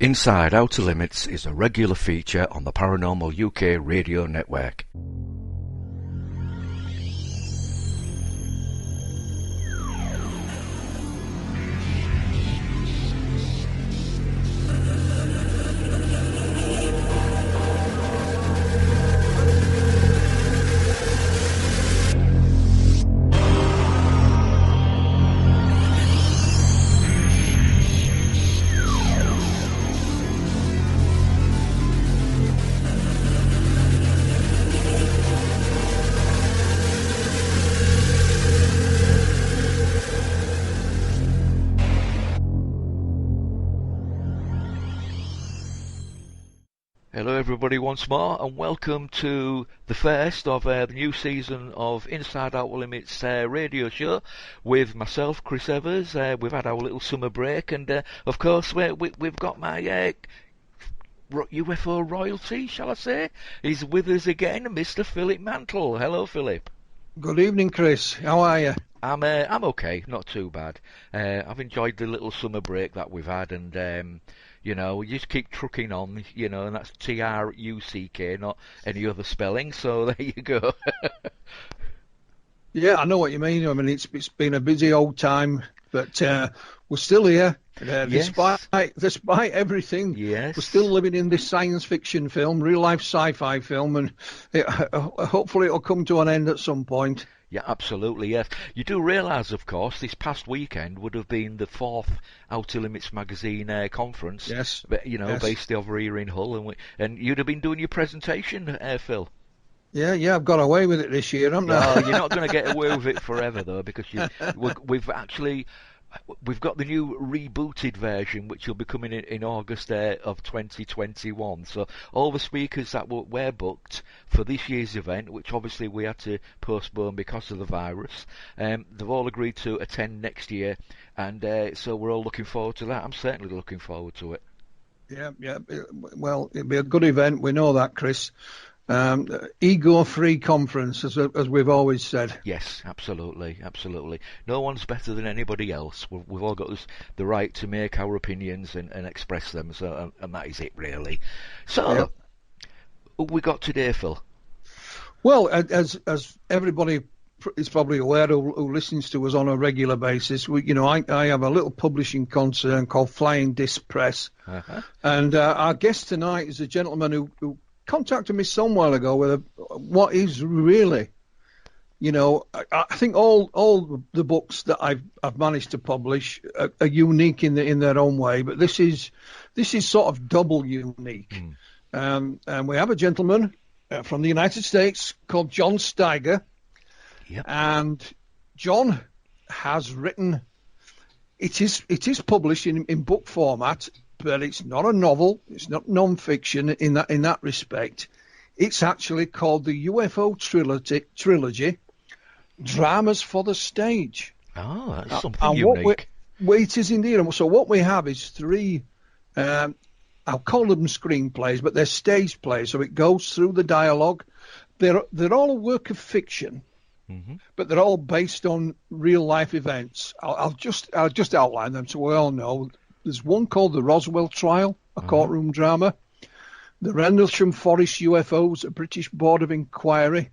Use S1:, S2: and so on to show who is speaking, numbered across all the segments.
S1: Inside Outer Limits is a regular feature on the Paranormal UK radio network. Hello everybody once more, and welcome to the first of the new season of Inside Outer Limits radio show with myself, Chris Evers. We've had our little summer break, and of course we've got my UFO royalty, shall I say. He's with us again, Mr. Phillip Mantle. Hello, Phillip.
S2: Good evening, Chris. How are you?
S1: I'm okay, not too bad. I've enjoyed the little summer break that we've had, and you know, we just keep trucking on, you know, and that's T-R-U-C-K, not any other spelling, so there you go.
S2: Yeah, I know what you mean. I mean, it's been a busy old time, but we're still here.
S1: Yes.
S2: Despite everything,
S1: yes.
S2: We're still living in this science fiction film, real-life sci-fi film, and hopefully it'll come to an end at some point.
S1: Yeah, absolutely, yes. You do realise, of course, this past weekend would have been the 4th Outer Limits magazine conference.
S2: Yes.
S1: You know,
S2: yes.
S1: Based over here in Hull, and you'd have been doing your presentation, Phil.
S2: Yeah, I've got away with it this year, haven't I?
S1: No, you're not going to get away with it forever, though, because we've got the new rebooted version, which will be coming in August of 2021. So all the speakers that were booked for this year's event, which obviously we had to postpone because of the virus, they've all agreed to attend next year, and so we're all looking forward to that. I'm certainly looking forward to it.
S2: Yeah. Well, it'll be a good event. We know that, Chris. Ego-free conference, as we've always said.
S1: Yes, absolutely. No one's better than anybody else. We've all got the right to make our opinions and express them. So, and that is it, really. So, what we got today, Phil?
S2: Well, as everybody is probably aware who listens to us on a regular basis, I have a little publishing concern called Flying Disc Press, and our guest tonight is a gentleman who contacted me some while ago with what is really, I think all the books that I've managed to publish are unique in their own way, but this is sort of double unique. And we have a gentleman from the United States called John Steiger.
S1: Yep.
S2: And John has written. It is published in book format. But it's not a novel. It's not non-fiction in that respect. It's actually called the UFO Trilogy, Dramas for the Stage.
S1: Oh, that's something unique.
S2: It is indeed. So what we have is 3, I'll call them screenplays, but they're stage plays. So it goes through the dialogue. They're all a work of fiction, but they're all based on real life events. I'll just outline them so we all know. There's one called the Roswell Trial, a courtroom drama. The Rendlesham Forest UFOs, a British Board of Inquiry.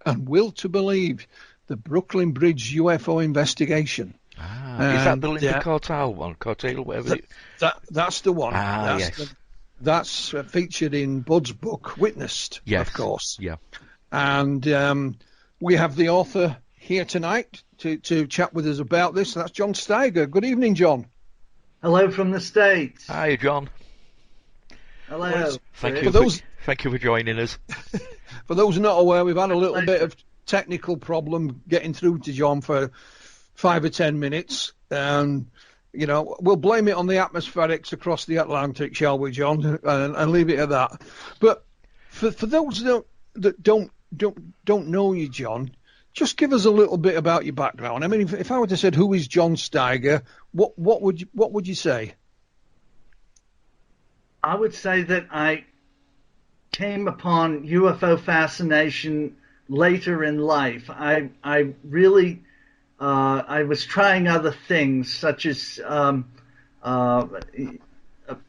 S2: And Will to Believe, the Brooklyn Bridge UFO Investigation.
S1: Is that the Linda Cortale one? Cortale, whatever.
S2: That's the one.
S1: Yes.
S2: That's featured in Bud's book, Witnessed, of course.
S1: Yeah.
S2: And we have the author here tonight to chat with us about this. That's John Steiger. Good evening, John.
S3: Hello from the States.
S1: Hi, John.
S3: Hello.
S1: Thank you for joining us.
S2: For those not aware, we've had a little bit of technical problem getting through to John for 5 or 10 minutes. And, we'll blame it on the atmospherics across the Atlantic, shall we, John? And leave it at that. But for those that don't know you, John, just give us a little bit about your background. I mean, if I were to say who is John Steiger, what would you say?
S3: I would say that I came upon UFO fascination later in life. I really I was trying other things, such as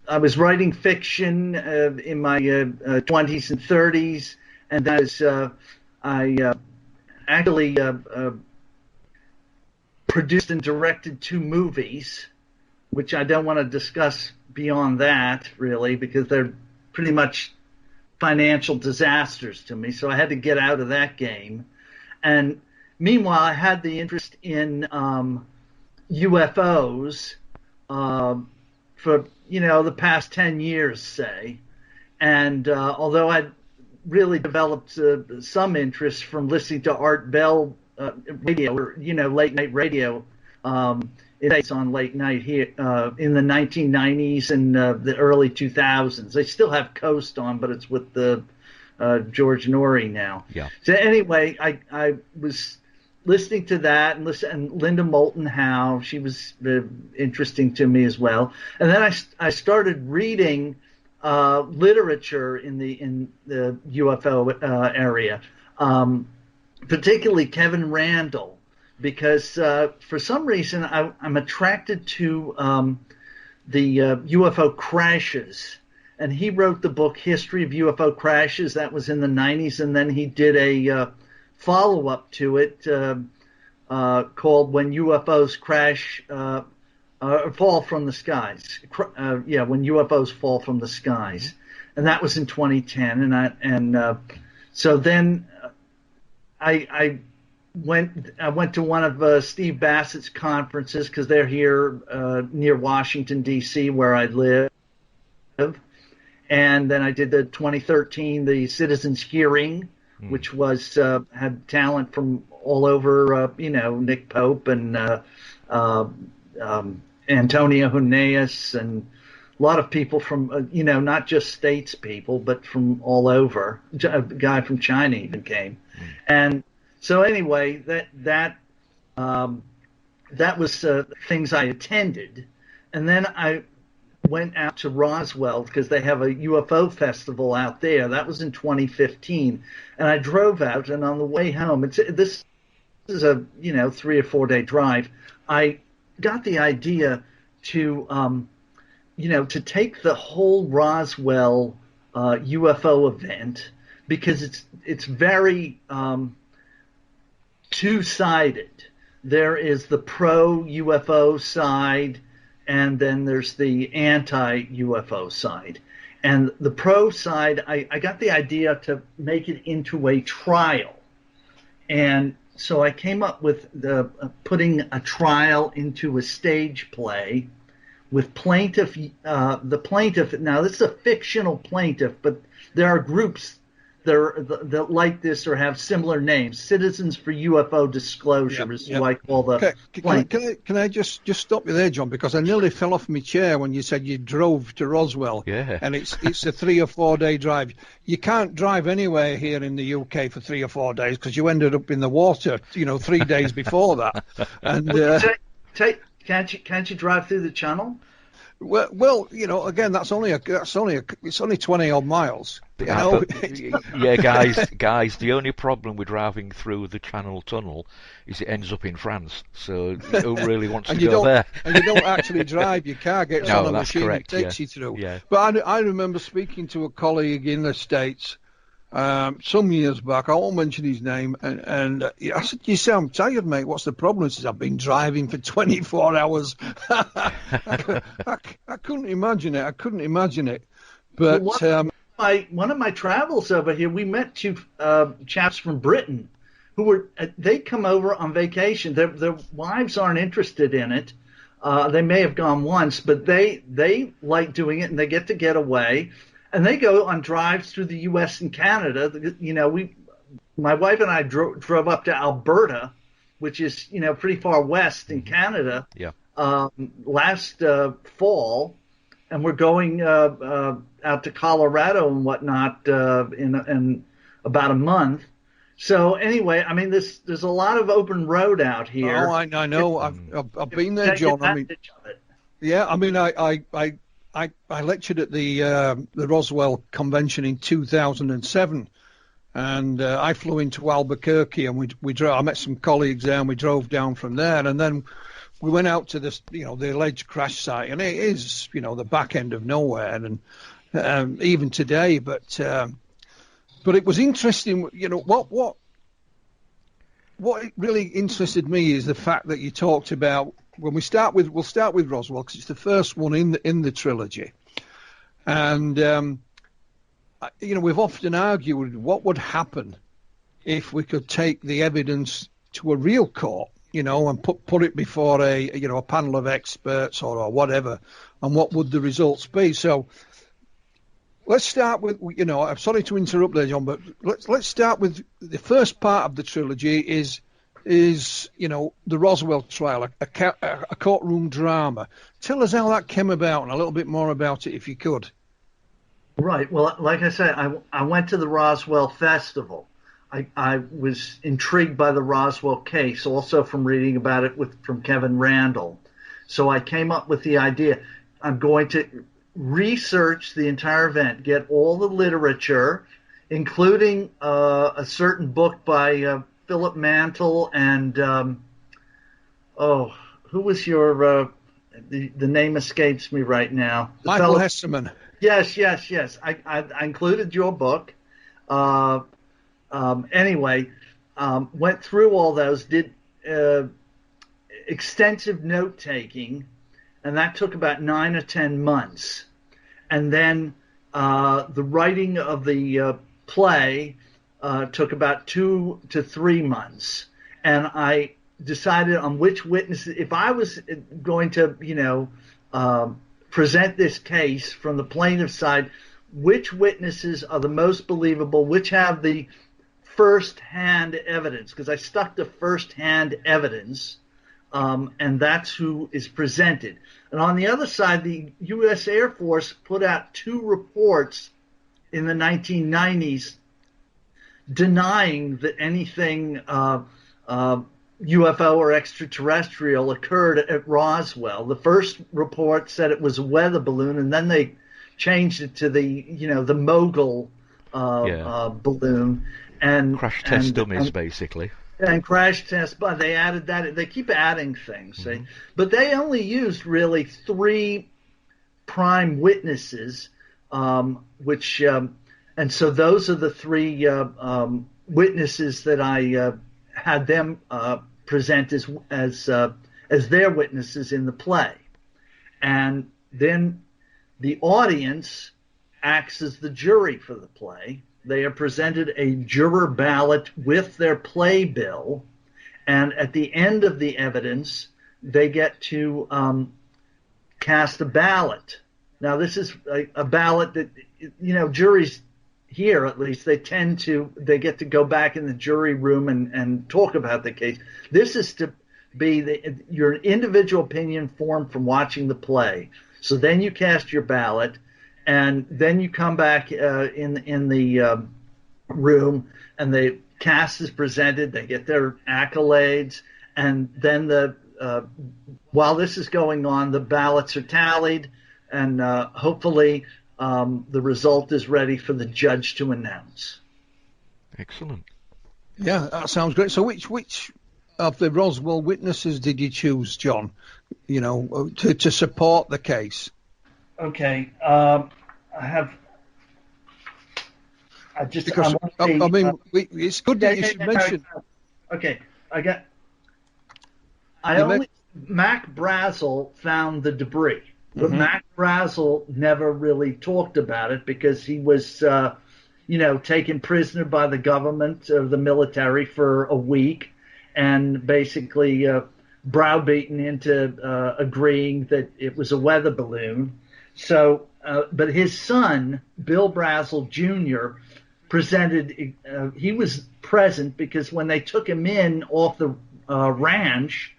S3: I was writing fiction in my 20s and 30s, and I actually produced and directed 2 movies, which I don't want to discuss beyond that, really, because they're pretty much financial disasters to me, so I had to get out of that game. And meanwhile, I had the interest in UFOs for, the past 10 years, say. And although I'd really developed some interest from listening to Art Bell radio, or, late night radio, it's on late night here in the 1990s and the early 2000s. They still have Coast on, but it's with the George Norrie now.
S1: Yeah.
S3: So anyway, I was listening to that and Linda Moulton Howe. She was interesting to me as well. And then I started reading literature in the UFO area, particularly Kevin Randle, because for some reason I'm attracted to the UFO crashes. And he wrote the book History of UFO Crashes. That was in the 90s. And then he did a follow-up to it called When UFOs Crash Fall from the Skies. When UFOs Fall from the Skies. And that was in 2010. So then I went to one of Steve Bassett's conferences, because they're here near Washington, D.C., where I live. And then I did the 2013, the Citizens Hearing, which was had talent from all over, Nick Pope and Antonio Huneeus, and a lot of people from, not just states people, but from all over. A guy from China even came. And so anyway, that was things I attended. And then I went out to Roswell, because they have a UFO festival out there. That was in 2015. And I drove out, and on the way home, this is a 3 or 4 day drive. I got the idea to to take the whole Roswell UFO event, because it's very two-sided. There is the pro-UFO side, and then there's the anti-UFO side. And the pro side, I got the idea to make it into a trial. And so I came up with putting a trial into a stage play with plaintiff. The plaintiff, now this is a fictional plaintiff, but there are groups that like this or have similar names. Citizens for UFO Disclosure is who I call the plaintiff.
S2: Can I just stop you there, John? Because I nearly fell off my chair when you said you drove to Roswell.
S1: Yeah.
S2: And it's a 3 or 4 day drive. You can't drive anywhere here in the UK for 3 or 4 days, because you ended up in the water, 3 days before that. And
S3: can't you drive through the channel?
S2: Well, again, it's only 20 odd miles.
S1: Yeah, guys, the only problem with driving through the Channel Tunnel is it ends up in France. So who really wants to go there?
S2: And you don't actually drive your car; gets on a machine and takes you through.
S1: Yeah.
S2: But I remember speaking to a colleague in the States some years back. I won't mention his name, and I said, "You sound tired, mate. What's the problem?" He says, "I've been driving for 24 hours." I couldn't imagine it. But
S3: one of my travels over here, we met 2 chaps from Britain who they come over on vacation. Their wives aren't interested in it. They may have gone once, but they like doing it, and they get away. And they go on drives through the U.S. and Canada. My wife and I drove up to Alberta, which is, pretty far west in Canada.
S1: Yeah.
S3: Last fall, and we're going out to Colorado and whatnot in about a month. So anyway, I mean, there's a lot of open road out here.
S2: Oh, I know. I've been there, John. I lectured at the Roswell Convention in 2007, and I flew into Albuquerque, and I met some colleagues there, and we drove down from there. And then we went out to this, the alleged crash site, and it is, the back end of nowhere, and even today. But it was interesting. What really interested me is the fact that you talked about we'll start with Roswell, because it's the first one in the trilogy, and we've often argued what would happen if we could take the evidence to a real court, and put it before a panel of experts or whatever, and what would the results be? So let's start with, I'm sorry to interrupt there, John, but let's start with the first part of the trilogy is the Roswell Trial, a courtroom drama. Tell us how that came about and a little bit more about it, if you could.
S3: Right. Well, like I said, I went to the Roswell Festival. I was intrigued by the Roswell case, also from reading about it from Kevin Randle. So I came up with the idea. I'm going to research the entire event, get all the literature, including a certain book by Phillip Mantle and who was your the name escapes me right now.
S2: Michael Hesseman.
S3: Yes. I included your book. Anyway, went through all those, did extensive note taking, and that took about 9 or 10 months. And then the writing of the play took about 2 to 3 months. And I decided on which witnesses, if I was going to, present this case from the plaintiff's side, which witnesses are the most believable, which have the first-hand evidence, because I stuck to first-hand evidence, and that's who is presented. And on the other side, the U.S. Air Force put out 2 reports in the 1990s denying that anything UFO or extraterrestrial occurred at Roswell. The first report said it was a weather balloon, and then they changed it to the Mogul balloon. And
S1: crash test dummies, basically.
S3: And crash test, but they added that. They keep adding things, see? But they only used really 3 prime witnesses, which, and so those are the 3 witnesses that I had them present as their witnesses in the play, and then the audience acts as the jury for the play. They are presented a juror ballot with their playbill, and at the end of the evidence, they get to cast a ballot. Now, this is a ballot that, juries here, at least, they get to go back in the jury room and talk about the case. This is to be your individual opinion formed from watching the play. So then you cast your ballot, and then you come back in the room, and the cast is presented. They get their accolades, and then while this is going on, the ballots are tallied, and hopefully the result is ready for the judge to announce.
S1: Excellent.
S2: Yeah, that sounds great. So which of the Roswell witnesses did you choose, John, to support the case?
S3: Okay. It's
S2: good that you should mention.
S3: Okay. Mac Brazel found the debris. But Mac Brazel never really talked about it because he was, taken prisoner by the government of the military for a week and basically browbeaten into agreeing that it was a weather balloon. So, but his son, Bill Brazel Jr., presented, he was present because when they took him in off the ranch,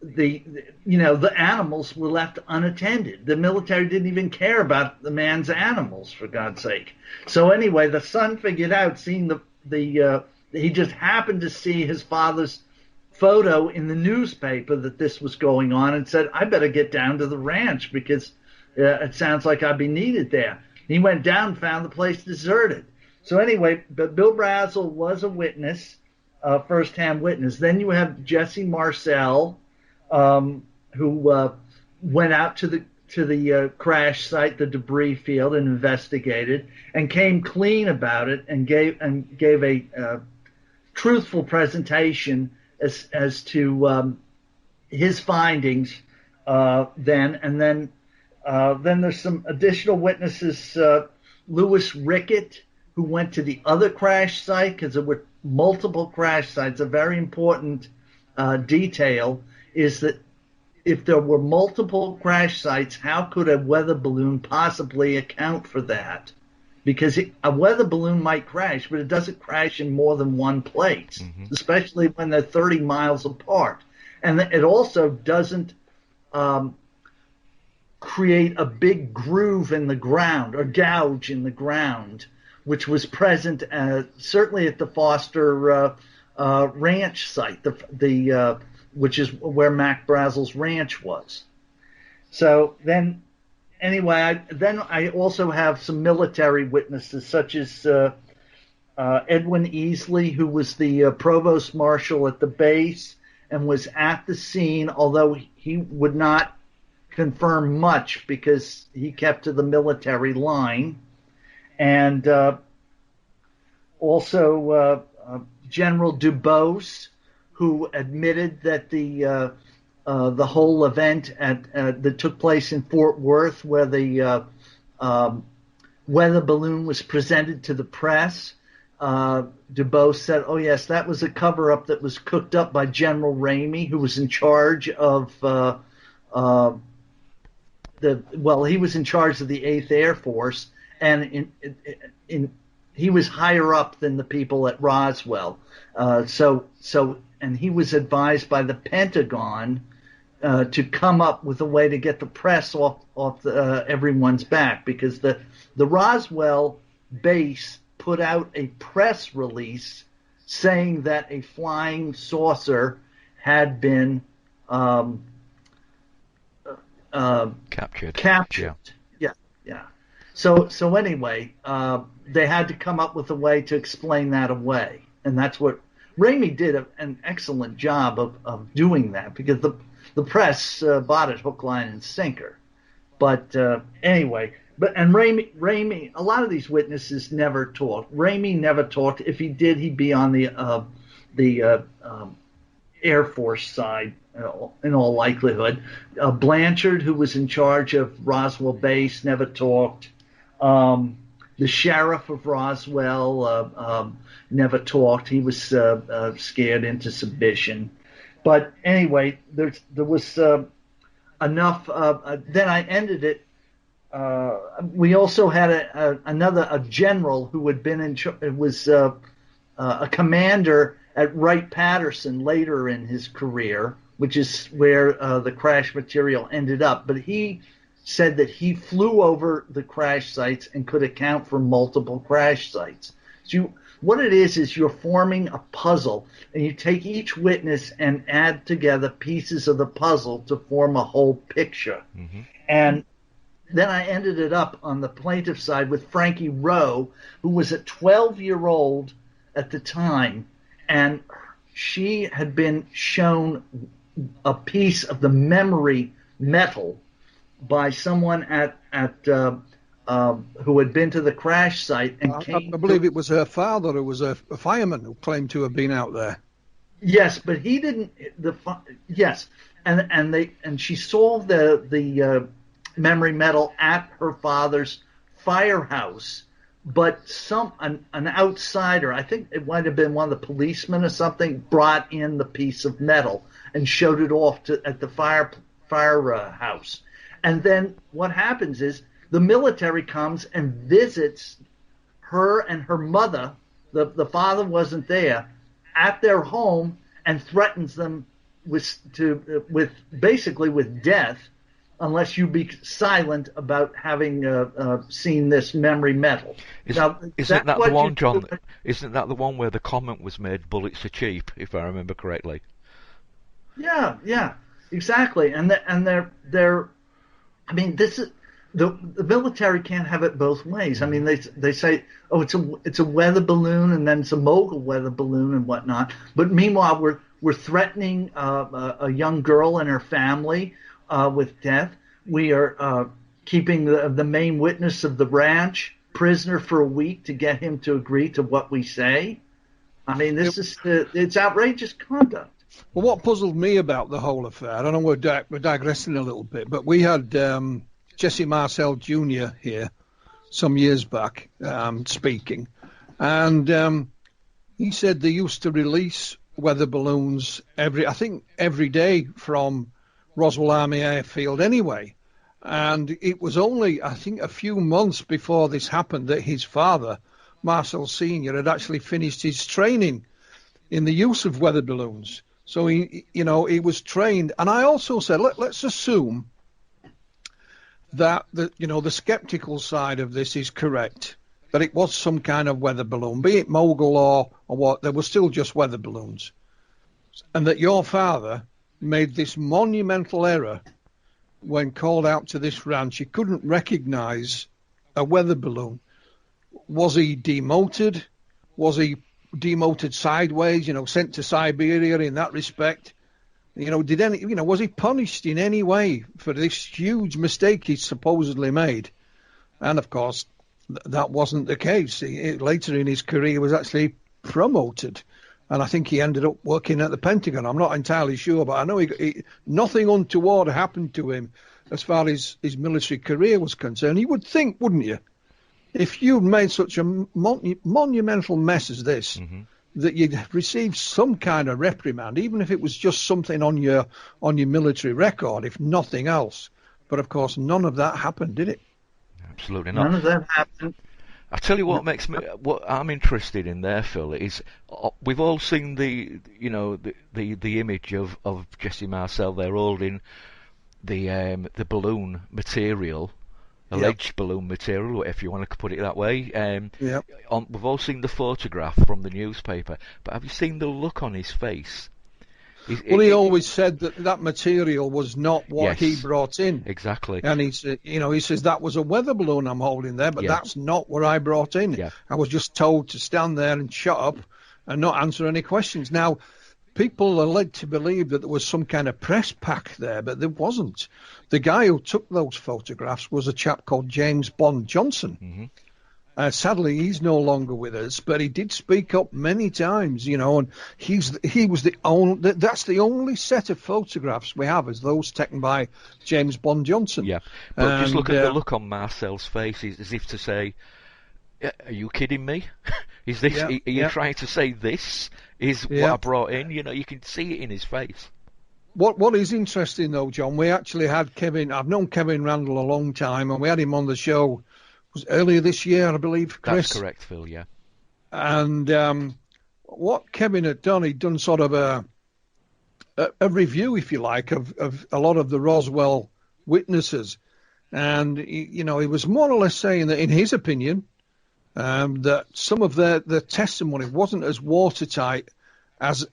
S3: the animals were left unattended. The military didn't even care about the man's animals, for God's sake. So anyway, the son figured out, seeing he just happened to see his father's photo in the newspaper that this was going on, and said, I better get down to the ranch because it sounds like I'd be needed there. He went down, found the place deserted. So anyway, but Bill Brazel was a witness, first-hand witness. Then you have Jesse Marcel, who went out to the crash site, the debris field, and investigated, and came clean about it, and gave a truthful presentation as to his findings then. And then there's some additional witnesses. Louis Rickett, who went to the other crash site, because there were multiple crash sites. A very important detail is that if there were multiple crash sites, how could a weather balloon possibly account for that? Because a weather balloon might crash, but it doesn't crash in more than one place, especially when they're 30 miles apart. And it also doesn't create a big groove in the ground or gouge in the ground, which was present certainly at the Foster Ranch site, which is where Mac Brazel's ranch was. So then, anyway, I also have some military witnesses, such as Edwin Easley, who was the provost marshal at the base and was at the scene, although he would not confirm much because he kept to the military line. And also General Dubose, who admitted that the whole event that took place in Fort Worth, where the weather balloon was presented to the press, Dubose said, "Oh yes, that was a cover-up that was cooked up by General Ramey, who was in charge of he was in charge of the 8th Air Force, and he was higher up than the people at Roswell. And he was advised by the Pentagon to come up with a way to get the press off everyone's back, because the Roswell base put out a press release saying that a flying saucer had been captured. Yeah. So anyway, they had to come up with a way to explain that away, and that's what Ramey did an excellent job of doing that, because the press bought it hook, line, and sinker. But anyway, Ramey, a lot of these witnesses never talked. Ramey never talked. If he did, he'd be on the Air Force side in all likelihood. Blanchard, who was in charge of Roswell Base, never talked. The sheriff of Roswell never talked. He was scared into submission. But anyway, there was enough. Then I ended it. We also had a general who had been was a commander at Wright-Patterson later in his career, which is where the crash material ended up. But he said that he flew over the crash sites and could account for multiple crash sites. So what it is you're forming a puzzle, and you take each witness and add together pieces of the puzzle to form a whole picture. Mm-hmm. And then I ended it up on the plaintiff side with Frankie Rowe, who was a 12-year-old at the time, and she had been shown a piece of the memory metal by someone who had been to the crash site and came.
S2: I believe it was her father, who was a fireman, who claimed to have been out there.
S3: Yes, but he didn't. Yes, and she saw the memory metal at her father's firehouse, but an outsider, I think it might have been one of the policemen or something, brought in the piece of metal and showed it off at the firehouse. And then what happens is the military comes and visits her and her mother. The father wasn't there, at their home, and threatens them with basically with death unless you be silent about having seen this memory metal.
S1: Isn't that the one, John? Isn't that the one where the comment was made, "Bullets are cheap," if I remember correctly?
S3: Yeah, exactly. And they're. I mean, this is the military can't have it both ways. I mean, they say, "Oh, it's a weather balloon," and then it's a mogul weather balloon and whatnot. But meanwhile, We're threatening a young girl and her family with death. We are keeping the main witness of the ranch prisoner for a week to get him to agree to what we say. I mean, it's outrageous conduct.
S2: Well, what puzzled me about the whole affair, I don't know, we're digressing a little bit, but we had Jesse Marcel Jr. here some years back speaking, and he said they used to release weather balloons every day from Roswell Army Airfield anyway. And it was only, I think, a few months before this happened that his father, Marcel Sr., had actually finished his training in the use of weather balloons. So he was trained. And I also said, let's assume that the skeptical side of this is correct, that it was some kind of weather balloon, be it mogul or what, they were still just weather balloons. And that your father made this monumental error when called out to this ranch. He couldn't recognize a weather balloon. Was he demoted? Was he demoted sideways, sent to Siberia in that respect? Was he punished in any way for this huge mistake he supposedly made? And of course, that wasn't the case. Later in his career, he was actually promoted. And I think he ended up working at the Pentagon. I'm not entirely sure, but I know nothing untoward happened to him as far as his military career was concerned. You would think, wouldn't you, if you'd made such a monumental mess as this, that you'd received some kind of reprimand, even if it was just something on your military record, if nothing else. But of course, none of that happened, did it?
S1: Absolutely not.
S3: None of that happened.
S1: I tell you what I'm interested in there, Phil, is we've all seen the image of Jesse Marcel there holding the balloon material, alleged balloon material, if you want to put it that way. We've all seen the photograph from the newspaper, but have you seen the look on his face?
S2: He always said that material was not what he brought in.
S1: Exactly.
S2: And he says that was a weather balloon I'm holding there, but that's not what I brought in.
S1: Yeah.
S2: I was just told to stand there and shut up and not answer any questions. Now, people are led to believe that there was some kind of press pack there, but there wasn't. The guy who took those photographs was a chap called James Bond Johnson. Sadly, he's no longer with us, but he did speak up many times, and he was the only. That's the only set of photographs we have, as those taken by James Bond Johnson.
S1: Yeah, but just look at the look on Marcel's face, as if to say, "Are you kidding me? Is this? Are you trying to say this is what I brought in?" You can see it in his face.
S2: What is interesting though, John, we actually had Kevin. I've known Kevin Randall a long time, and we had him on the show. Was earlier this year, I believe, Chris.
S1: That's correct, Phil, yeah.
S2: And what Kevin had done, he'd done sort of a review, if you like, of a lot of the Roswell witnesses. And, he was more or less saying that, in his opinion, that some of their testimony wasn't as watertight as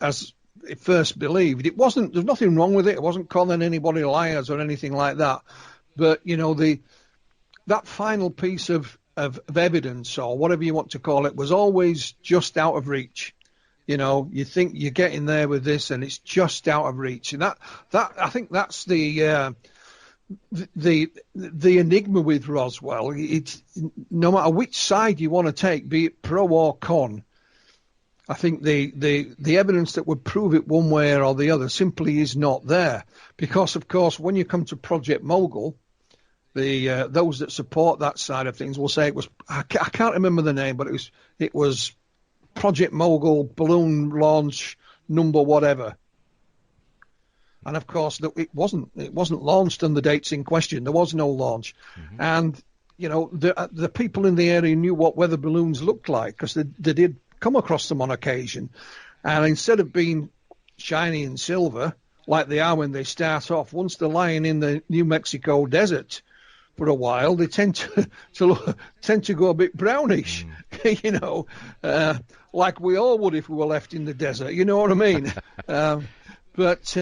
S2: it first believed. It wasn't, there's nothing wrong with it. It wasn't calling anybody liars or anything like that. But, that final piece of evidence, or whatever you want to call it, was always just out of reach. You think you're getting there with this, and it's just out of reach. And that I think that's the enigma with Roswell. It's no matter which side you want to take, be it pro or con. I think the evidence that would prove it one way or the other simply is not there, because of course when you come to Project Mogul, those that support that side of things will say it was, I can't remember the name, but it was Project Mogul balloon launch number whatever. And of course it wasn't launched on the dates in question. There was no launch. And the people in the area knew what weather balloons looked like, because they did come across them on occasion. And instead of being shiny and silver like they are when they start off, once they're lying in the New Mexico desert for a while, they tend to go a bit brownish, like we all would if we were left in the desert. You know what I mean? But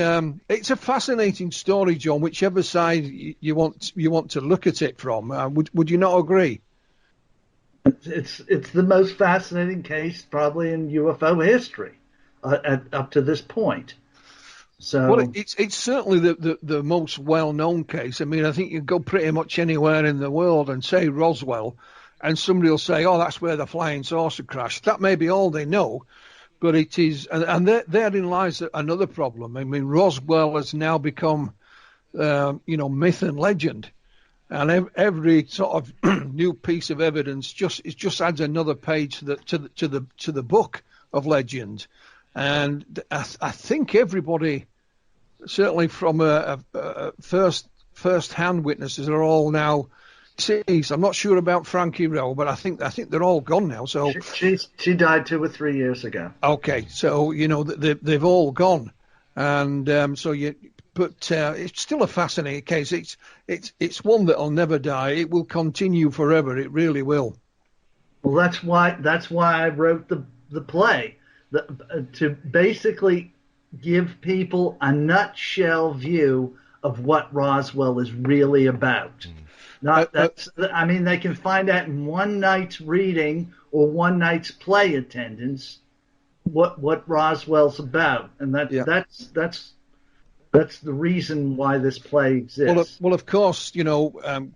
S2: it's a fascinating story, John. Whichever side you want to look at it from, would you not agree?
S3: It's the most fascinating case probably in UFO history. up to this point. So,
S2: well, it's certainly the most well-known case. I mean, I think you go pretty much anywhere in the world and say Roswell, and somebody will say, "Oh, that's where the flying saucer crashed." That may be all they know, but it is, and therein lies another problem. I mean, Roswell has now become, myth and legend, and every sort of new piece of evidence just adds another page to the book of legend. And I think everybody, certainly from a first-hand witnesses, are all now deceased. I'm not sure about Frankie Rowe, but I think they're all gone now. So
S3: she died 2 or 3 years ago.
S2: Okay, so they've all gone, and but it's still a fascinating case. It's one that'll never die. It will continue forever. It really will.
S3: Well, that's why I wrote the play. To basically give people a nutshell view of what Roswell is really about. I mean, they can find out in one night's reading or one night's play attendance what Roswell's about, and that's the reason why this play exists.
S2: Well, of course,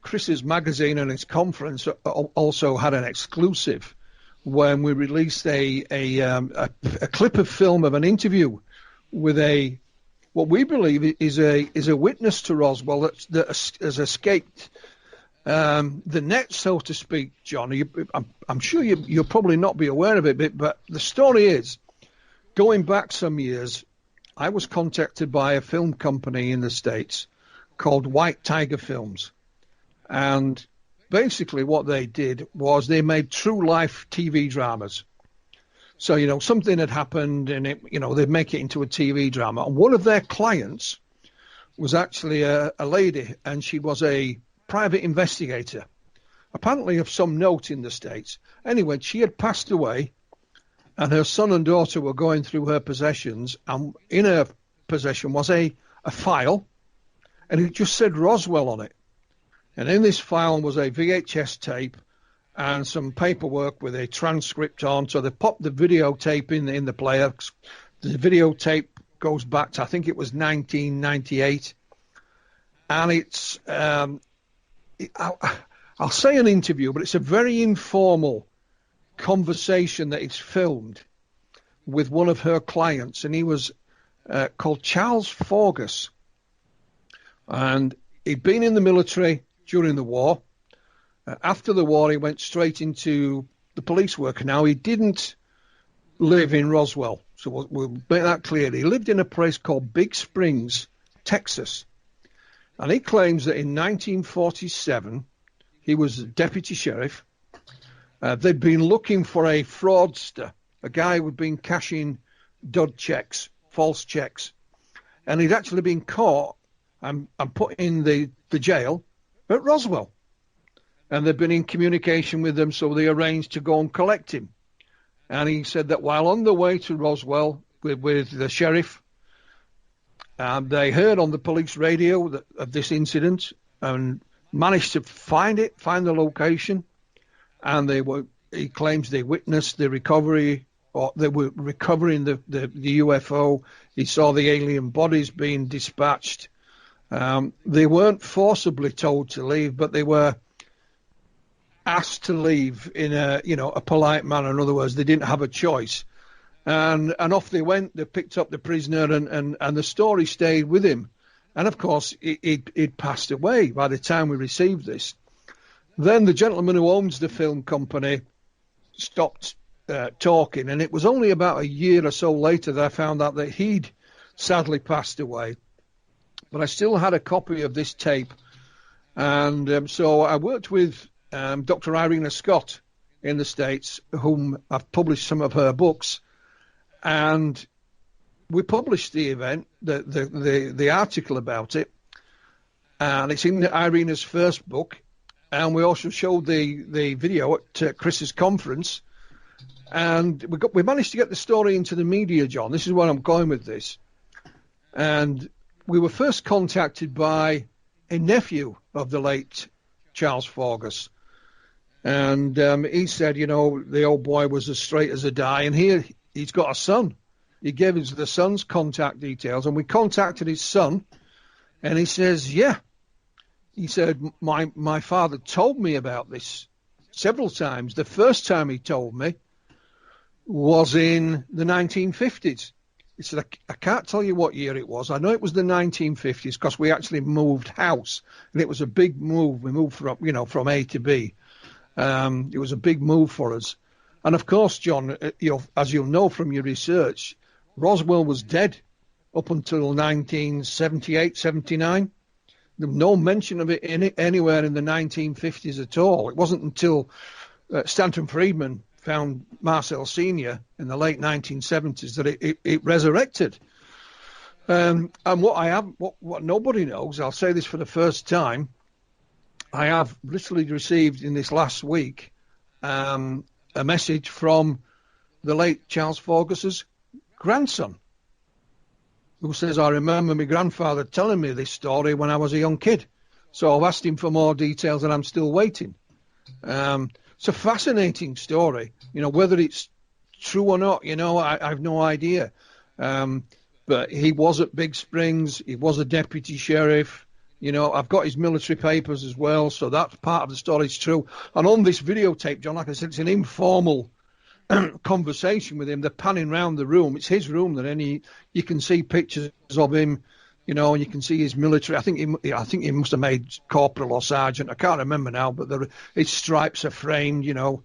S2: Chris's magazine and his conference also had an exclusive when we released a clip of film of an interview with what we believe is a witness to Roswell that has escaped the net, so to speak, John. I'm sure you'll probably not be aware of it, but the story is, going back some years, I was contacted by a film company in the States called White Tiger Films, and basically what they did was they made true life TV dramas. So, something had happened and they'd make it into a TV drama. And one of their clients was actually a lady, and she was a private investigator, apparently of some note in the States. Anyway, she had passed away, and her son and daughter were going through her possessions, and in her possession was a file, and it just said Roswell on it. And in this file was a VHS tape and some paperwork with a transcript on. So they popped the videotape in the player. The videotape goes back to, I think it was 1998. And it's, I'll say an interview, but it's a very informal conversation that is filmed with one of her clients. And he was called Charles Forgus. And he'd been in the military during the war. After the war, he went straight into the police work. Now, he didn't live in Roswell, so we'll make that clear. He lived in a place called Big Springs, Texas. And he claims that in 1947, he was a deputy sheriff. They'd been looking for a fraudster, a guy who'd been cashing dud checks, false checks. And he'd actually been caught and put in the jail at Roswell. And they've been in communication with them, so they arranged to go and collect him. And he said that while on the way to Roswell with the sheriff, they heard on the police radio of this incident and managed to find the location. And he claims they witnessed the recovery, or they were recovering the UFO. He saw the alien bodies being dispatched. They weren't forcibly told to leave, but they were asked to leave in a polite manner. In other words, they didn't have a choice. And off they went. They picked up the prisoner, and the story stayed with him. And of course, he'd passed away by the time we received this. Then the gentleman who owns the film company stopped talking, and it was only about a year or so later that I found out that he'd sadly passed away. But I still had a copy of this tape, and so I worked with Dr. Irina Scott in the States, whom I've published some of her books, and we published the event, the article about it, and it's in Irina's first book, and we also showed the video at Chris's conference, and we managed to get the story into the media, John. This is where I'm going with this. And we were first contacted by a nephew of the late Charles Forgus. And he said, the old boy was as straight as a die. And here he's got a son he gave us the son's contact details, and we contacted his son, and he says, yeah. He said, my father told me about this several times. The first time he told me was in the 1950s. He said, I can't tell you what year it was. I know it was the 1950s because we actually moved house, and it was a big move. We moved from A to B. It was a big move for us. And of course, John, as you'll know from your research, Roswell was dead up until 1978, 79. There was no mention of it anywhere in the 1950s at all. It wasn't until Stanton Friedman found Marcel Sr. in the late 1970s that it resurrected. And what nobody knows, I'll say this for the first time, I have literally received in this last week a message from the late Charles Fergus's grandson, who says, I remember my grandfather telling me this story when I was a young kid. So I've asked him for more details, and I'm still waiting. It's a fascinating story. Whether it's true or not, I have no idea. But he was at Big Springs. He was a deputy sheriff. I've got his military papers as well, so that part of the story is true. And on this videotape, John, like I said, it's an informal conversation with him. They're panning around the room. It's his room, you can see pictures of him, and you can see his military. I think he must have made corporal or sergeant. I can't remember now, but his stripes are framed. All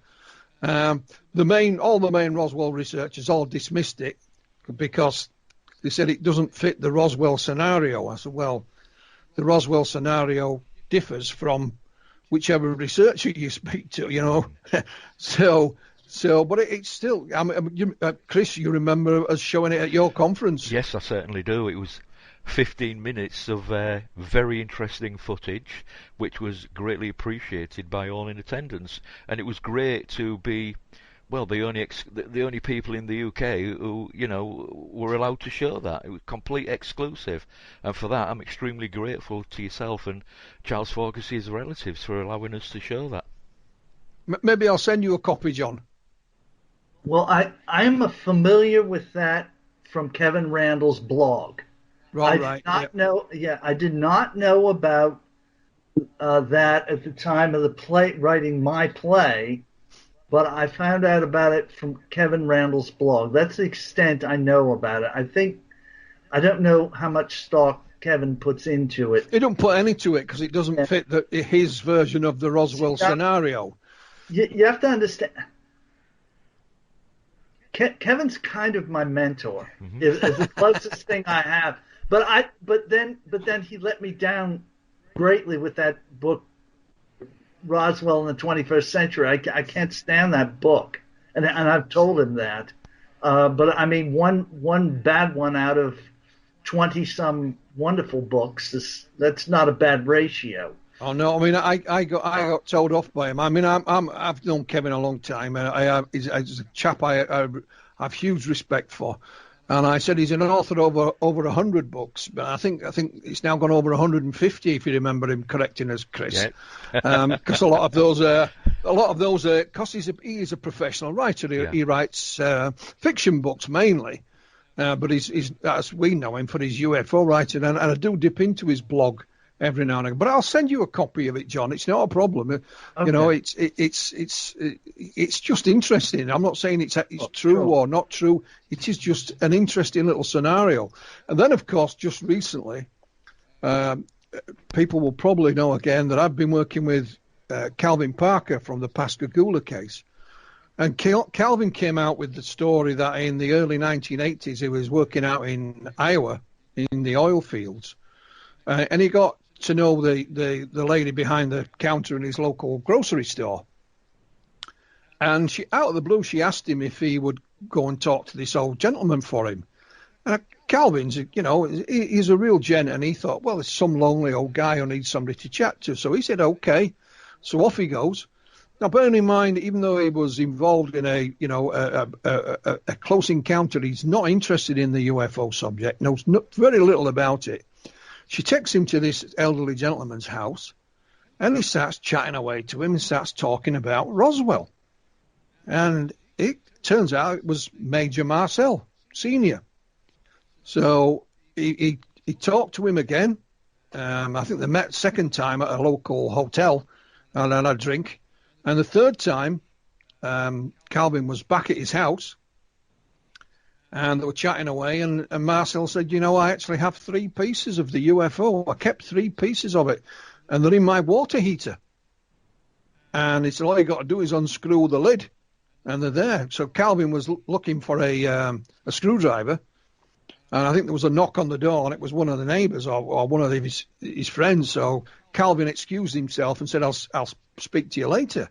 S2: the main Roswell researchers all dismissed it because they said it doesn't fit the Roswell scenario. I said, well, the Roswell scenario differs from whichever researcher you speak to, So, but it's still, Chris, you remember us showing it at your conference?
S1: Yes, I certainly do. It was 15 minutes of very interesting footage, which was greatly appreciated by all in attendance. And it was great to be, well, the only people in the UK who, were allowed to show that. It was complete exclusive. And for that, I'm extremely grateful to yourself and Charles Fergus's relatives for allowing us to show that.
S2: Maybe I'll send you a copy, John.
S3: Well, I'm familiar with that from Kevin Randall's blog. I did not know about that at the time of the writing my play, but I found out about it from Kevin Randall's blog. That's the extent I know about it. I don't know how much stock Kevin puts into it.
S2: He don't put any to it because it doesn't fit his version of the Roswell scenario.
S3: You have to understand. Kevin's kind of my mentor. Mm-hmm. Is the closest thing I have. But then he let me down greatly with that book, Roswell in the 21st Century. I can't stand that book, and I've told him that. But I mean, one bad one out of 20 some wonderful books. That's not a bad ratio.
S2: Oh no! I mean, I got told off by him. I mean, I've known Kevin a long time, and he's a chap I have huge respect for. And I said he's an author over 100 books, but I think it's now gone over 150 if you remember him correcting us, Chris. Because a lot of those, because he is a professional writer. He writes fiction books mainly, but he's as we know him for his UFO writing, and I do dip into his blog every now and again. But I'll send you a copy of it, John. It's not a problem. Okay. It's just interesting. I'm not saying it's true or not true. It is just an interesting little scenario. And then, of course, just recently, people will probably know again that I've been working with Calvin Parker from the Pascagoula case. And Calvin came out with the story that in the early 1980s, he was working out in Iowa in the oil fields. And he got to know the lady behind the counter in his local grocery store. And she, out of the blue, she asked him if he would go and talk to this old gentleman for him. And Calvin's, he's a real gent, and he thought, well, it's some lonely old guy who needs somebody to chat to. So he said, okay. So off he goes. Now, bearing in mind, even though he was involved in a close encounter, he's not interested in the UFO subject, knows very little about it. She takes him to this elderly gentleman's house, and he starts chatting away to him and starts talking about Roswell. And it turns out it was Major Marcel Sr., So he talked to him again. I think they met second time at a local hotel and had a drink. And the third time, Calvin was back at his house and they were chatting away. And Marcel said, I actually have 3 pieces of the UFO. I kept 3 pieces of it and they're in my water heater. And he said, all you got to do is unscrew the lid and they're there. So Calvin was looking for a screwdriver. And I think there was a knock on the door, and it was one of the neighbours or one of his friends. So Calvin excused himself and said, I'll speak to you later.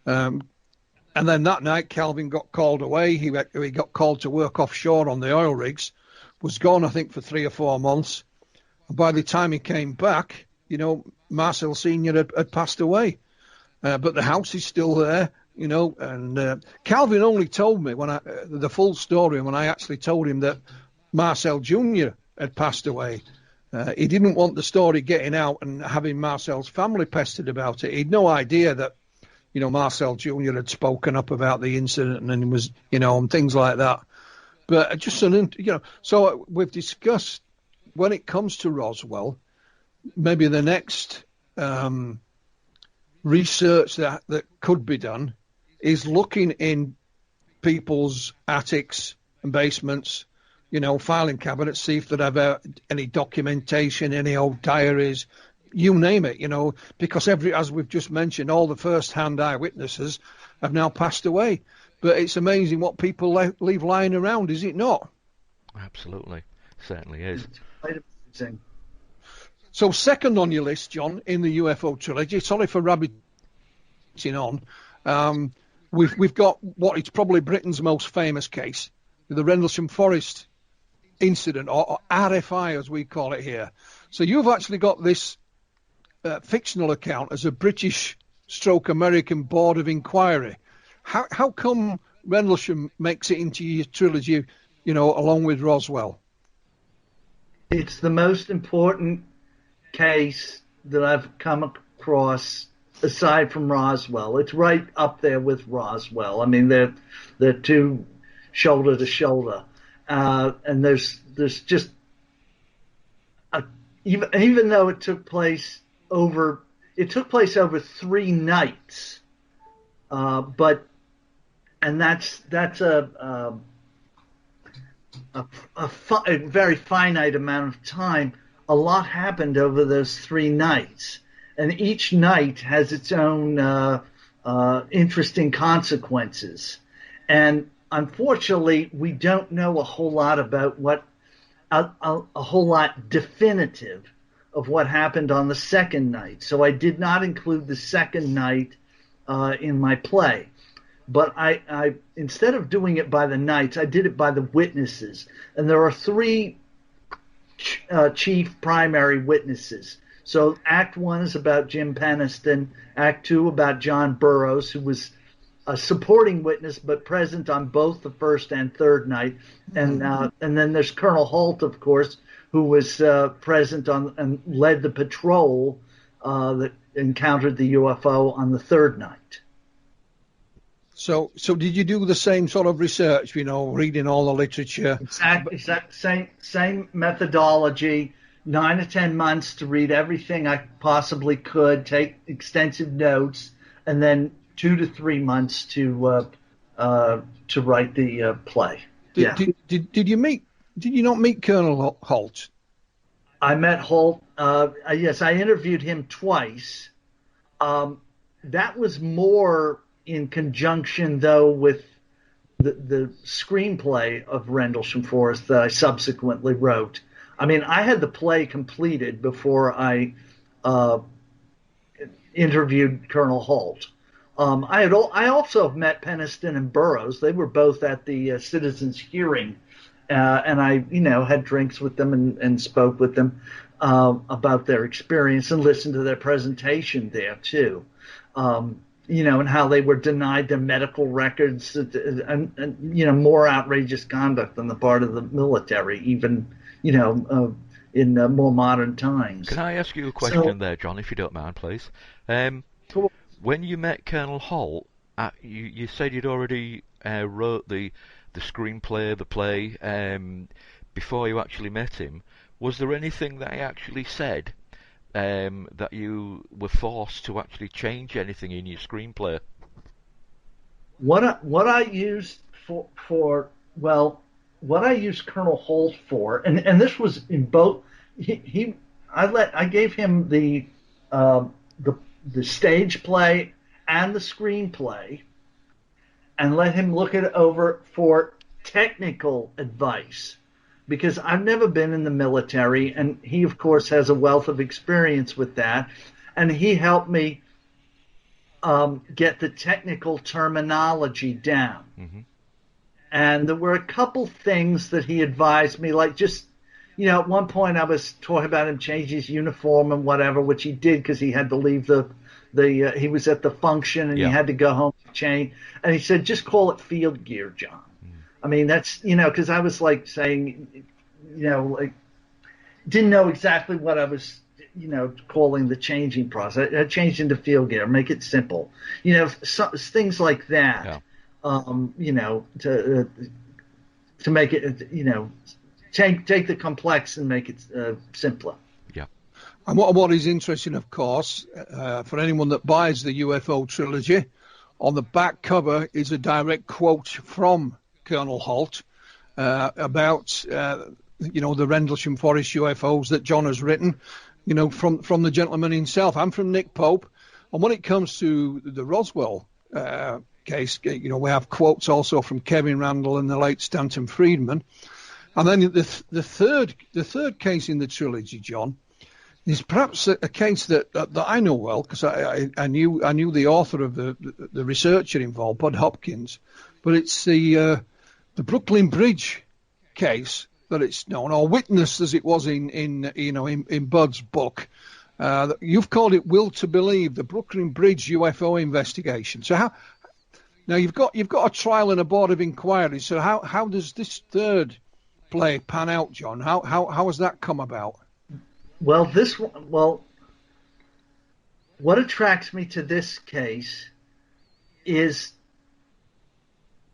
S2: And then that night, Calvin got called away. He got called to work offshore on the oil rigs, was gone, I think, for 3 or 4 months. And by the time he came back, Marcel Sr. had passed away. But the house is still there, and Calvin only told me the full story when I actually told him that Marcel Jr. had passed away. He didn't want the story getting out and having Marcel's family pestered about it. He'd no idea that, Marcel Jr. had spoken up about the incident and was, and things like that. But just so we've discussed when it comes to Roswell, maybe the next research that could be done is looking in people's attics and basements, filing cabinets, see if they have any documentation, any old diaries, you name it, because as we've just mentioned, all the first-hand eyewitnesses have now passed away. But it's amazing what people leave lying around, is it not?
S1: Absolutely. Certainly is.
S3: It's quite amazing.
S2: So second on your list, John, in the UFO trilogy, sorry for rabbiting on, we've got what is probably Britain's most famous case, the Rendlesham Forest incident, or RFI as we call it here. So you've actually got this fictional account as a British/American Board of Inquiry. How come Rendlesham makes it into your trilogy, along with Roswell?
S3: It's the most important case that I've come across aside from Roswell. It's right up there with Roswell. I mean, they're 2 shoulder to shoulder. And there's just even though it took place over 3 nights, but that's a very finite amount of time. A lot happened over those 3 nights, and each night has its own interesting consequences. And unfortunately, we don't know a whole lot about a whole lot definitive of what happened on the second night. So I did not include the second night in my play. But I instead of doing it by the nights, I did it by the witnesses. And there are 3 chief primary witnesses. So Act 1 is about Jim Peniston. Act 2 about John Burroughs, who was a supporting witness but present on both the first and third night. And then there's Colonel Holt, of course, who was present on and led the patrol that encountered the UFO on the third night.
S2: So did you do the same sort of research, reading all the literature?
S3: Exactly. Same methodology. 9 to 10 months to read everything I possibly could, take extensive notes, and then 2 to 3 months to write the play.
S2: Did you not meet Colonel Holt?
S3: I met Holt. Yes, I interviewed him twice. That was more in conjunction, though, with the screenplay of Rendlesham Forest that I subsequently wrote. I mean, I had the play completed before I interviewed Colonel Holt. I also met Peniston and Burroughs. They were both at the citizens' hearing, and I, had drinks with them and spoke with them about their experience and listened to their presentation there too. And how they were denied their medical records, and more outrageous conduct on the part of the military, even, in more modern times.
S1: Can I ask you a question there, John, if you don't mind, please?
S3: Cool.
S1: When you met Colonel Holt, you said you'd already wrote the screenplay, the play, before you actually met him, was there anything that he actually said that you were forced to actually change anything in your screenplay?
S3: What I used what I used Colonel Holt for, and this was in both. I gave him the stage play and the screenplay, and let him look it over for technical advice, because I've never been in the military, and he, of course, has a wealth of experience with that, and he helped me get the technical terminology down. Mm-hmm. And there were a couple things that he advised me, like just, at one point I was talking about him changing his uniform and whatever, which he did because he had to leave he was at the function and he had to go home to change. And he said, just call it field gear, John. I mean, that's, because I was like saying, like, didn't know exactly what I was, calling the changing process. I changed into field gear, make it simple. Things like that. Yeah. To make it, take the complex and make it simpler.
S1: Yeah.
S2: And what is interesting, of course, for anyone that buys the UFO trilogy, on the back cover is a direct quote from Colonel Holt about the Rendlesham Forest UFOs that John has written, from the gentleman himself. I'm from Nick Pope, and when it comes to the Roswell case, we have quotes also from Kevin Randall and the late Stanton Friedman. And then the third case in the trilogy, John, is perhaps a case that I know well, because I knew the author of the researcher involved, Bud Hopkins, but it's the Brooklyn Bridge case that it's known, or witnessed as it was in Bud's book. You've called it Will to Believe, the Brooklyn Bridge UFO Investigation. So now you've got a trial and a board of inquiry. So how does this third play pan out, John? How has that come about?
S3: Well, what attracts me to this case is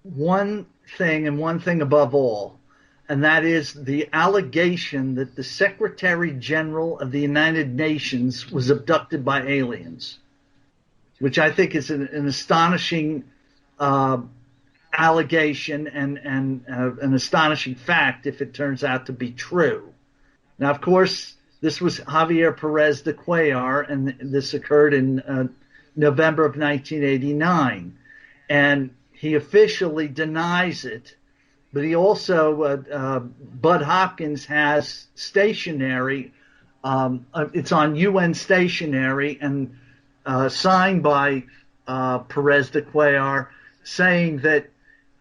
S3: one thing, and one thing above all, and that is the allegation that the Secretary General of the United Nations was abducted by aliens, which I think is an astonishing allegation and an astonishing fact if it turns out to be true. Now, of course, this was Javier Perez de Cuellar, and this occurred in November of 1989. And he officially denies it, but he also, Bud Hopkins has stationery, it's on UN stationery, and signed by Perez de Cuellar, saying that,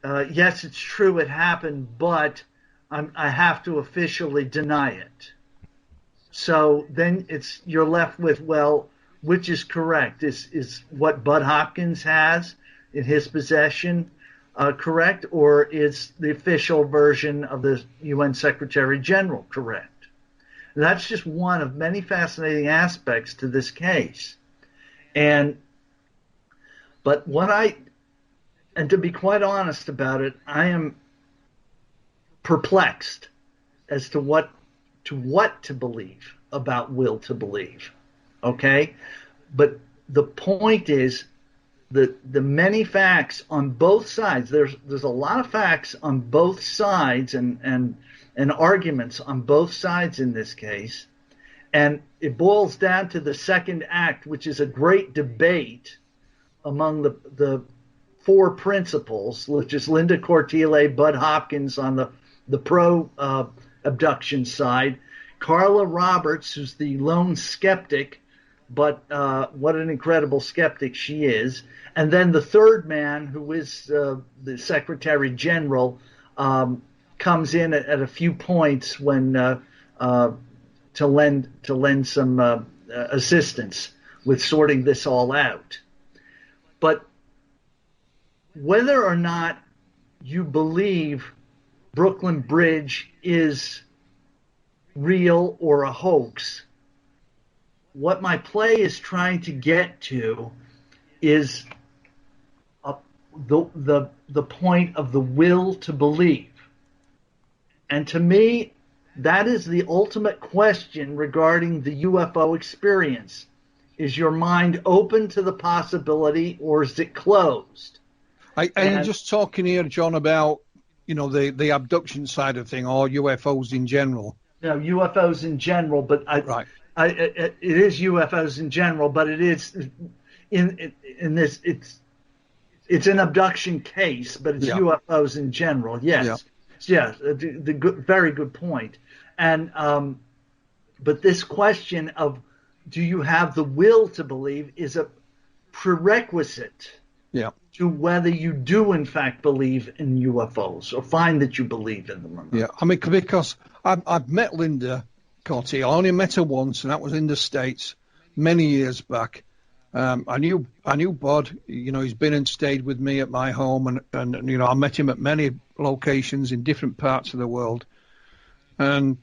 S3: yes, it's true it happened, but I have to officially deny it. So then you're left with, well, which is correct? Is what Bud Hopkins has in his possession correct, or is the official version of the UN Secretary General correct? And that's just one of many fascinating aspects to this case. And to be quite honest about it, I am perplexed as to what to believe about Will to Believe. Okay? But the point is that the many facts on both sides, there's a lot of facts on both sides and arguments on both sides in this case. And it boils down to the second act, which is a great debate among the four principals, which is Linda Cortile, Bud Hopkins on the pro abduction side, Carla Roberts, who's the lone skeptic, but what an incredible skeptic she is, and then the third man, who is the Secretary General, comes in at a few points when to lend some assistance with sorting this all out. But whether or not you believe Brooklyn Bridge is real or a hoax, what my play is trying to get to is the point of the will to believe. And to me, that is the ultimate question regarding the UFO experience. Is your mind open to the possibility, or is it closed?
S2: I'm just talking here, John, about the abduction side of thing, or UFOs in general.
S3: No, UFOs in general, but it is UFOs in general, but it is in this it's an abduction case, but it's UFOs in general. Yes, very good point. And but this question of do you have the will to believe is a prerequisite to whether you do in fact believe in UFOs or find that you believe in them or not.
S2: Yeah, I mean, because I've met Linda Corti. I only met her once, and that was in the States many years back. I knew Bod. He's been and stayed with me at my home, and I met him at many locations in different parts of the world. And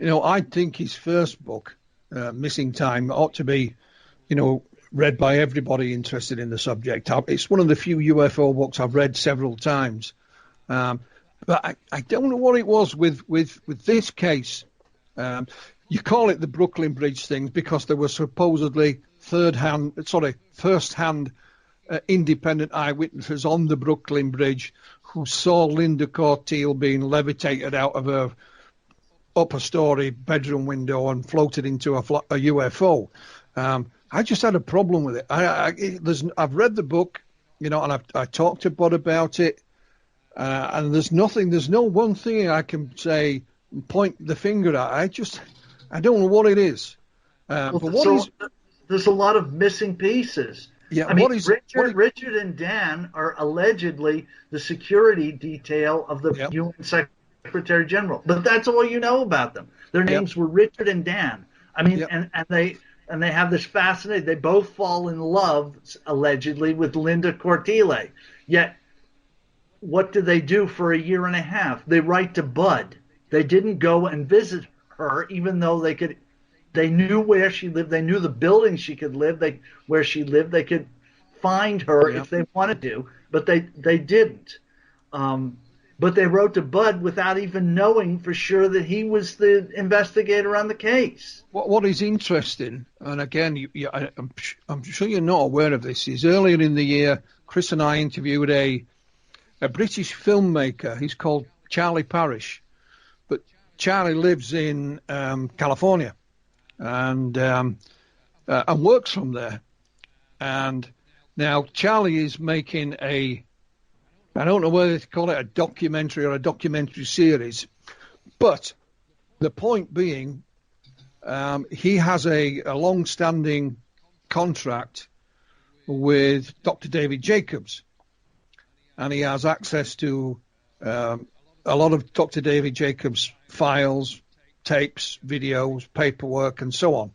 S2: I think his first book, Missing Time, ought to be, read by everybody interested in the subject. It's one of the few UFO books I've read several times. But I don't know what it was with this case. You call it the Brooklyn Bridge thing because there were supposedly first-hand independent eyewitnesses on the Brooklyn Bridge who saw Linda Corteil being levitated out of her upper story bedroom window and floated into a UFO. I just had a problem with it. I've read the book, and I talked to Bud about it, and there's no one thing I can say, point the finger at. I don't know what it is.
S3: There's a lot of missing pieces.
S2: Yeah,
S3: I mean, Richard and Dan are allegedly the security detail of the UN Secretary General, but that's all you know about them. Their names were Richard and Dan. I mean, and they have this fascinating. They both fall in love allegedly with Linda Corteil. Yet, what do they do for a year and a half? They write to Bud. They didn't go and visit her, even though they could. They knew where she lived. They knew the building she could live. Where she lived. They could find her if they wanted to, but they didn't. But they wrote to Bud without even knowing for sure that he was the investigator on the case.
S2: What is interesting, and again, I'm sure you're not aware of this, is earlier in the year, Chris and I interviewed a British filmmaker. He's called Charlie Parrish, but Charlie lives in California and works from there. And now Charlie is making I don't know whether to call it a documentary or a documentary series, but the point being, he has a long-standing contract with Dr. David Jacobs, and he has access to a lot of Dr. David Jacobs' files, tapes, videos, paperwork, and so on.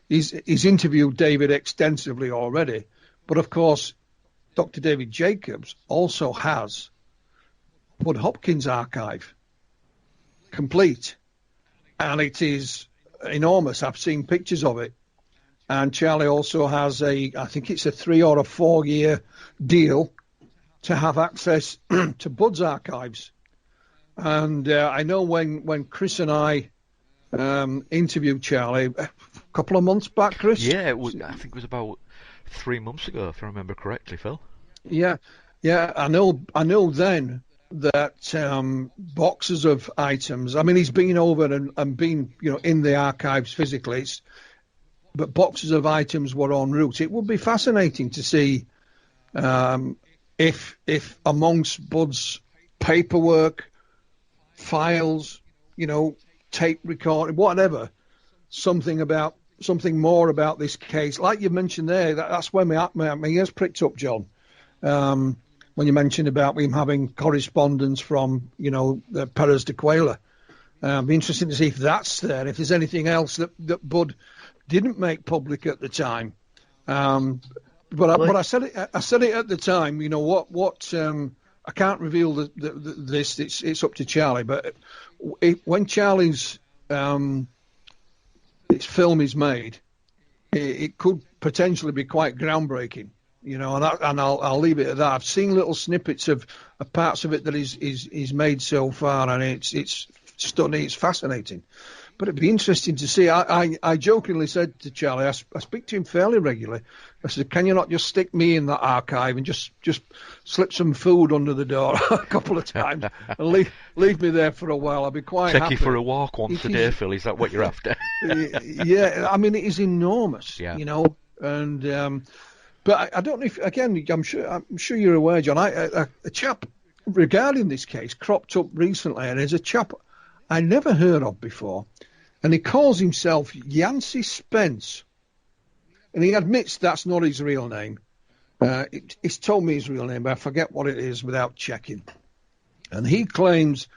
S2: He's interviewed David extensively already, but of course, Dr. David Jacobs also has Bud Hopkins' archive complete, and it is enormous. I've seen pictures of it. And Charlie also has I think it's a 3 or a 4 year deal to have access to Bud's archives. And I know when Chris and I interviewed Charlie a couple of months back, Chris?
S1: Yeah, I think it was about 3 months ago, if I remember correctly, Phil.
S2: Yeah, I know then that boxes of items, I mean, he's been over and been, in the archives physically, but boxes of items were en route. It would be fascinating to see if amongst Bud's paperwork, files, tape recording, whatever, something more about this case. Like you mentioned there, that's where my ears pricked up, John. When you mentioned about him having correspondence from, the Perez de Cuellar. It'd be interesting to see if that's there, if there's anything else that Bud didn't make public at the time. But I said it at the time, I can't reveal this, it's up to Charlie, but when Charlie's its film is made, it could potentially be quite groundbreaking. and I'll leave it at that. I've seen little snippets of parts of it that he's made so far, and it's stunning. It's fascinating. But it'd be interesting to see. I jokingly said to Charlie, I speak to him fairly regularly. I said, can you not just stick me in that archive and just slip some food under the door a couple of times and leave me there for a while? I'll be quite happy.
S1: Take you for a walk once a day, Phil. Is that what you're after?
S2: Yeah, I mean, it is enormous, and but I don't know if, again, I'm sure you're aware, John. A chap regarding this case cropped up recently, and there's a chap I never heard of before. And he calls himself Yancey Spence. And he admits that's not his real name. He's told me his real name, but I forget what it is without checking. And he claims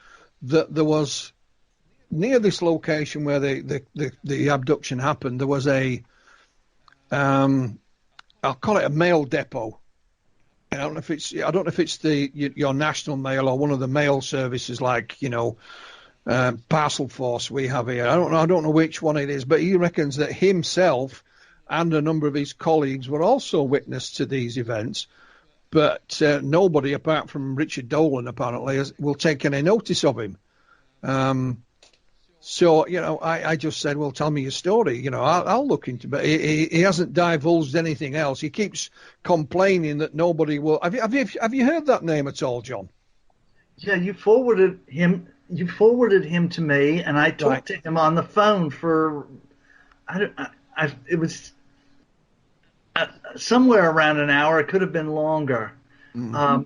S2: that there was, near this location where the abduction happened, there was I'll call it a mail depot. I don't know if it's your national mail or one of the mail services like, parcel force we have here. I don't know which one it is, but he reckons that himself and a number of his colleagues were also witness to these events, but nobody apart from Richard Dolan apparently will take any notice of him. So I just said, well, tell me your story. I'll look into it. But he hasn't divulged anything else. He keeps complaining that nobody will. Have you heard that name at all, John?
S3: Yeah, you forwarded him to me, and I talked to him on the phone for, it was somewhere around an hour. It could have been longer. Mm-hmm.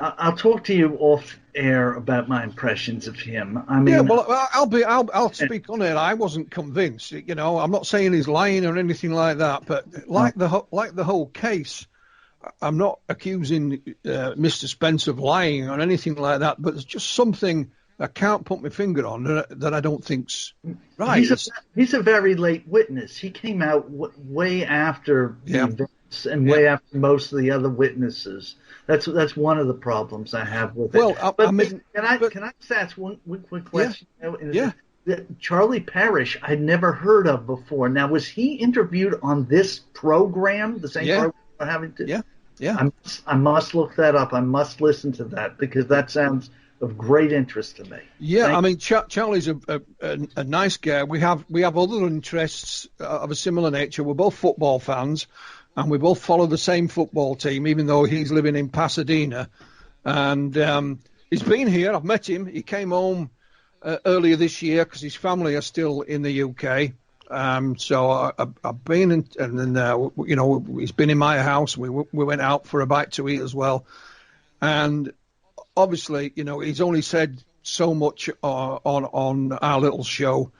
S3: I'll talk to you off air about my impressions of him. I mean,
S2: yeah, well, I'll speak on it. I wasn't convinced. I'm not saying he's lying or anything like that, but like the whole case. I'm not accusing Mr. Spence of lying or anything like that, but there's just something I can't put my finger on that I don't think's right.
S3: He's a very late witness. He came out way after the events and way after most of the other witnesses. That's one of the problems I have with it.
S2: Well,
S3: can I just ask one quick question? Charlie Parrish, I'd never heard of before. Now, was he interviewed on this program, the same program we're having to? Yeah. I must look that up. I must listen to that because that sounds of great interest to me.
S2: Yeah, I mean, Charlie's a nice guy. We have other interests of a similar nature. We're both football fans, and we both follow the same football team, even though he's living in Pasadena. And he's been here. I've met him. He came home earlier this year because his family are still in the UK. So I've been and then he's been in my house. We went out for a bite to eat as well, and obviously he's only said so much on our little show.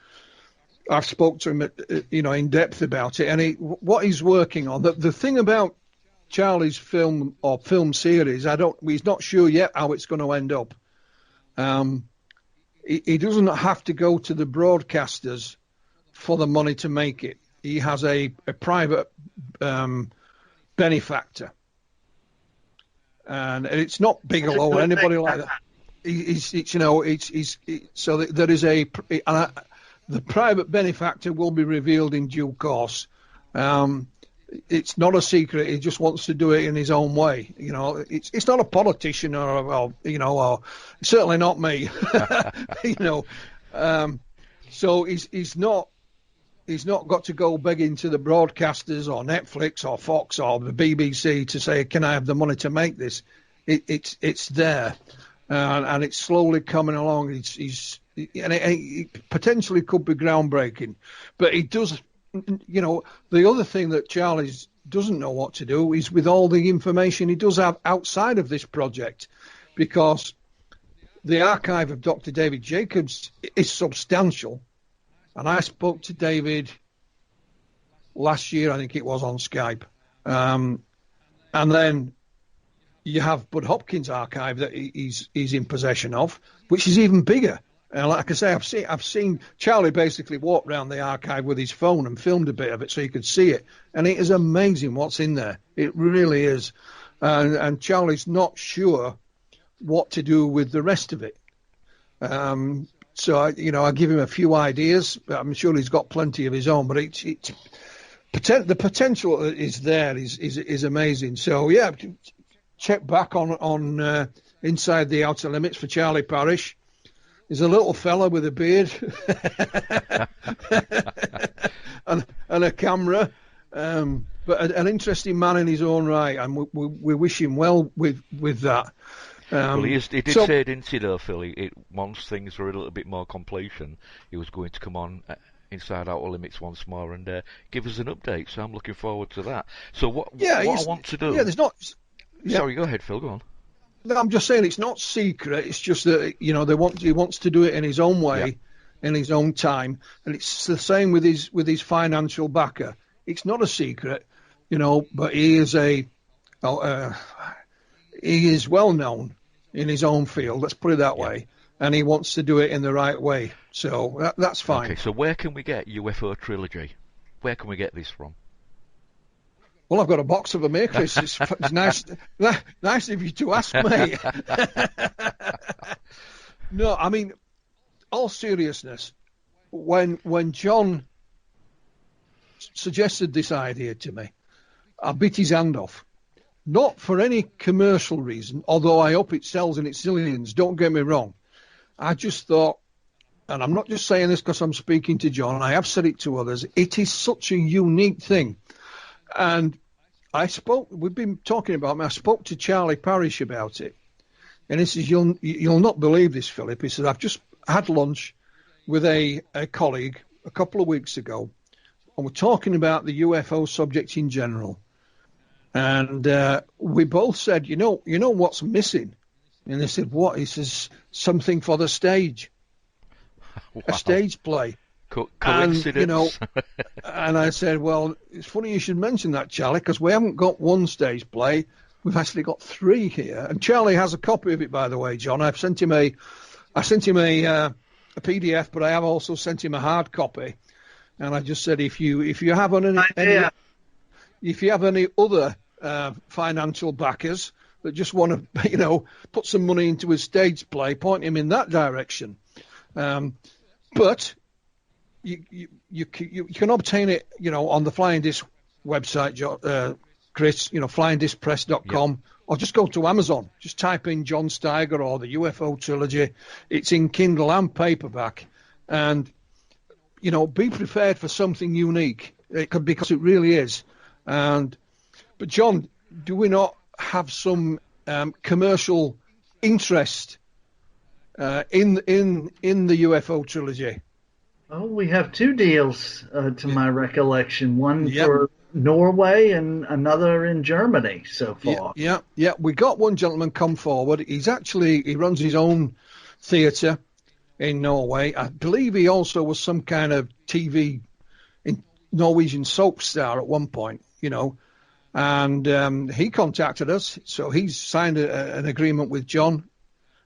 S2: I've spoke to him in depth about it, and what he's working on. The thing about Charlie's film series, he's not sure yet how it's going to end up. He doesn't have to go to the broadcasters for the money to make it. He has a private benefactor, and it's not Bigelow or anybody like that. So there is the private benefactor will be revealed in due course. It's not a secret. He just wants to do it in his own way. It's not a politician or certainly not me. So he's not got to go begging to the broadcasters or Netflix or Fox or the BBC to say, can I have the money to make this? It's there, and it's slowly coming along. It potentially could be groundbreaking, but he does. The other thing that Charlie doesn't know what to do is with all the information he does have outside of this project, because the archive of Dr. David Jacobs is substantial. And I spoke to David last year, I think it was, on Skype. And then you have Bud Hopkins' archive that he's in possession of, which is even bigger. And like I say, I've seen Charlie basically walk around the archive with his phone and filmed a bit of it so you could see it. And it is amazing what's in there. It really is. And Charlie's not sure what to do with the rest of it. So I give him a few ideas. I'm sure he's got plenty of his own, but the potential is there is amazing. So yeah, check back on Inside the Outer Limits for Charlie Parrish. He's a little fella with a beard and a camera, but an interesting man in his own right, and we wish him well with that.
S1: Well, he did say, didn't he, though, Phil? Once things were a little bit more completion, he was going to come on Inside Outer Limits once more and give us an update. So I'm looking forward to that. So what I want to do?
S2: Yeah, there's not. Yeah.
S1: Sorry, go ahead, Phil. Go on.
S2: No, I'm just saying it's not secret. It's just that he wants to do it in his own way, in his own time, and it's the same with his financial backer. It's not a secret, but he is he is well known in his own field. Let's put it that way, and he wants to do it in the right way. So that's fine.
S1: Okay, so where can we get UFO Trilogy? Where can we get this from?
S2: Well, I've got a box of them here, Chris. It's nice of you to ask me. No, I mean, all seriousness, when John suggested this idea to me, I bit his hand off. Not for any commercial reason, although I hope it sells in its zillions, don't get me wrong. I just thought, and I'm not just saying this because I'm speaking to John, I have said it to others, it is such a unique thing. And we've been talking about it, I spoke to Charlie Parrish about it. And he says, you'll not believe this, Philip. He said, I've just had lunch with a colleague a couple of weeks ago, and we're talking about the UFO subject in general. And we both said, you know what's missing? And they said, what? He says, something for the stage. Wow. A stage play.
S1: Coincidence.
S2: And I said, well, it's funny you should mention that, Charlie, because we haven't got one stage play. We've actually got 3 here. And Charlie has a copy of it, by the way, John. I sent him a PDF, but I have also sent him a hard copy. And I just said, if you have any other financial backers that just want to, put some money into a stage play, point him in that direction. But you can obtain it, on the Flying Disc website, Chris, flyingdiscpress.com, or just go to Amazon. Just type in John Steiger or the UFO Trilogy. It's in Kindle and paperback. And, be prepared for something unique, because it really is. But John, do we not have some commercial interest in the UFO Trilogy?
S3: Oh, we have 2 deals to my recollection. One for Norway and another in Germany so far.
S2: Yeah. We got one gentleman come forward. He runs his own theatre in Norway. I believe he also was some kind of TV Norwegian soap star at one point, and he contacted us. So he's signed an agreement with John.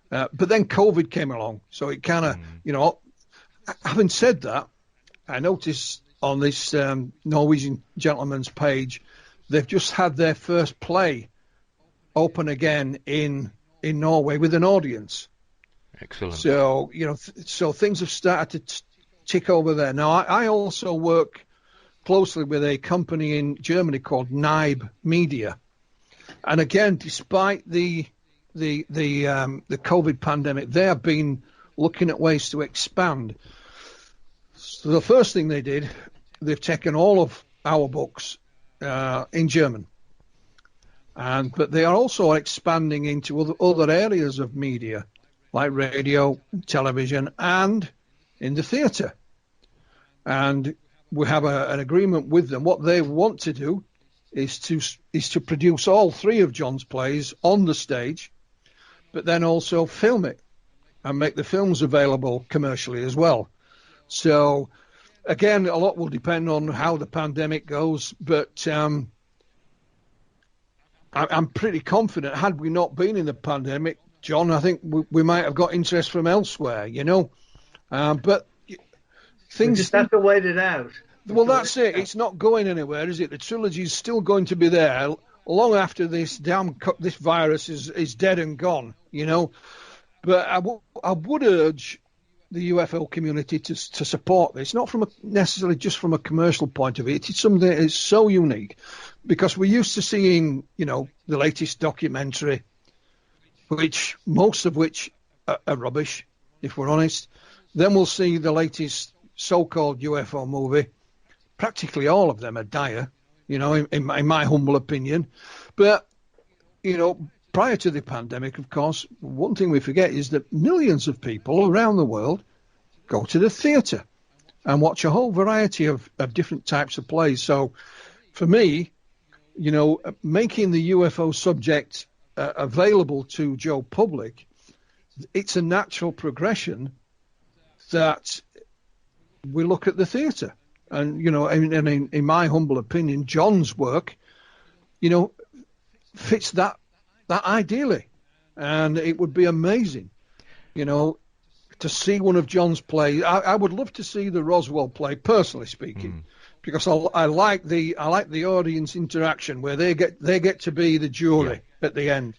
S2: But then COVID came along. So it kind of, having said that, I noticed on this Norwegian gentleman's page, they've just had their first play open again in Norway with an audience.
S1: Excellent.
S2: So, so things have started to tick over there. Now, I also work closely with a company in Germany called Nibe Media. And again, despite the COVID pandemic, they have been looking at ways to expand. So the first thing they did, they've taken all of our books in German, but they are also expanding into other areas of media, like radio, television, and in the theatre. And we have an agreement with them. What they want to do is to produce all 3 of John's plays on the stage, but then also film it and make the films available commercially as well. So, again, a lot will depend on how the pandemic goes, but I'm pretty confident, had we not been in the pandemic, John, I think we might have got interest from elsewhere, but things...
S3: We just have to wait it out.
S2: Well, that's it. It's not going anywhere, is it? The trilogy is still going to be there long after this virus is dead and gone, But I would urge the UFO community to support this, not from necessarily just from a commercial point of view. It's something that is so unique, because we're used to seeing, the latest documentary, which most of which are rubbish, if we're honest. Then we'll see the latest so-called UFO movie. Practically all of them are dire, in my humble opinion. But, prior to the pandemic, of course, one thing we forget is that millions of people around the world go to the theatre and watch a whole variety of different types of plays. So for me, making the UFO subject available to Joe public, it's a natural progression that we look at the theatre. And, in my humble opinion, John's work, fits that ideally. And it would be amazing, to see one of John's plays. I would love to see the Roswell play, personally speaking, because I like the audience interaction where they get to be the jury at the end.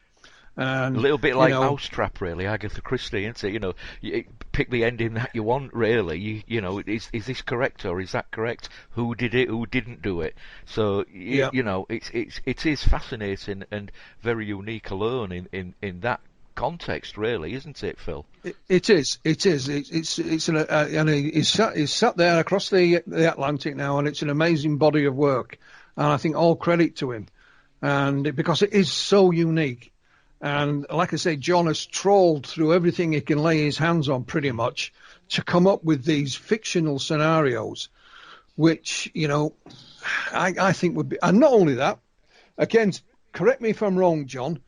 S2: And,
S1: a little bit like Mousetrap, really, Agatha Christie, isn't it? You pick the ending that you want, really. Is this correct or is that correct? Who did it? Who didn't do it? So, it is fascinating and very unique alone in that context, really, isn't it, Phil?
S2: It is. And he's sat there across the Atlantic now, and it's an amazing body of work. And I think all credit to him, and because it is so unique. And like I say, John has trawled through everything he can lay his hands on, pretty much, to come up with these fictional scenarios, which, I think would be. And not only that, again, correct me if I'm wrong, John,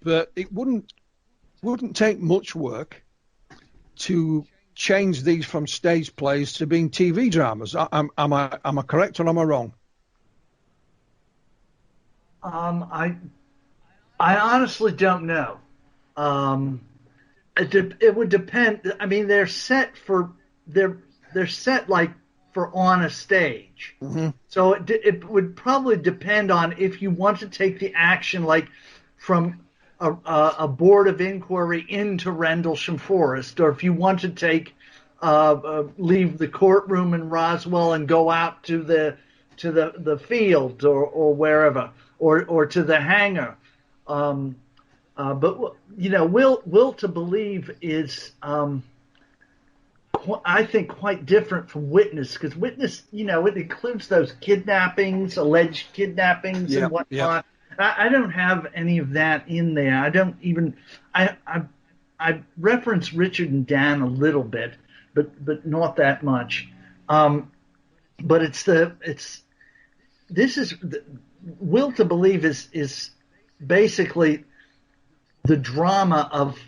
S2: but it wouldn't take much work to change these from stage plays to being TV dramas. Am I correct or am I wrong?
S3: I honestly don't know. It would depend. I mean, they're set like for on a stage. Mm-hmm. So it would probably depend on if you want to take the action like from a board of inquiry into Rendlesham Forest, or if you want to take leave the courtroom in Roswell and go out to the field or wherever, or to the hangar. But Will to Believe is, I think, quite different from Witness, because Witness, it includes those alleged kidnappings and whatnot. Yeah. I don't have any of that in there. I don't even. I reference Richard and Dan a little bit, but not that much. But Will to Believe is basically the drama of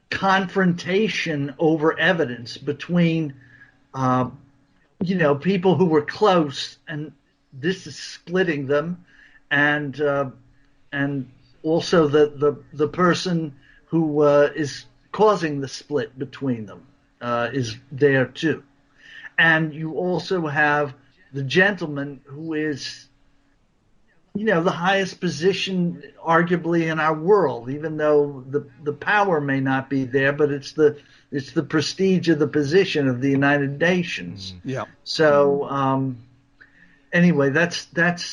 S3: confrontation over evidence between, people who were close, and this is splitting them, and also the person who is causing the split between them is there too, and you also have the gentleman who is, the highest position arguably in our world, even though the power may not be there, but it's the prestige of the position of the United Nations.
S2: Yeah.
S3: So anyway, that's that.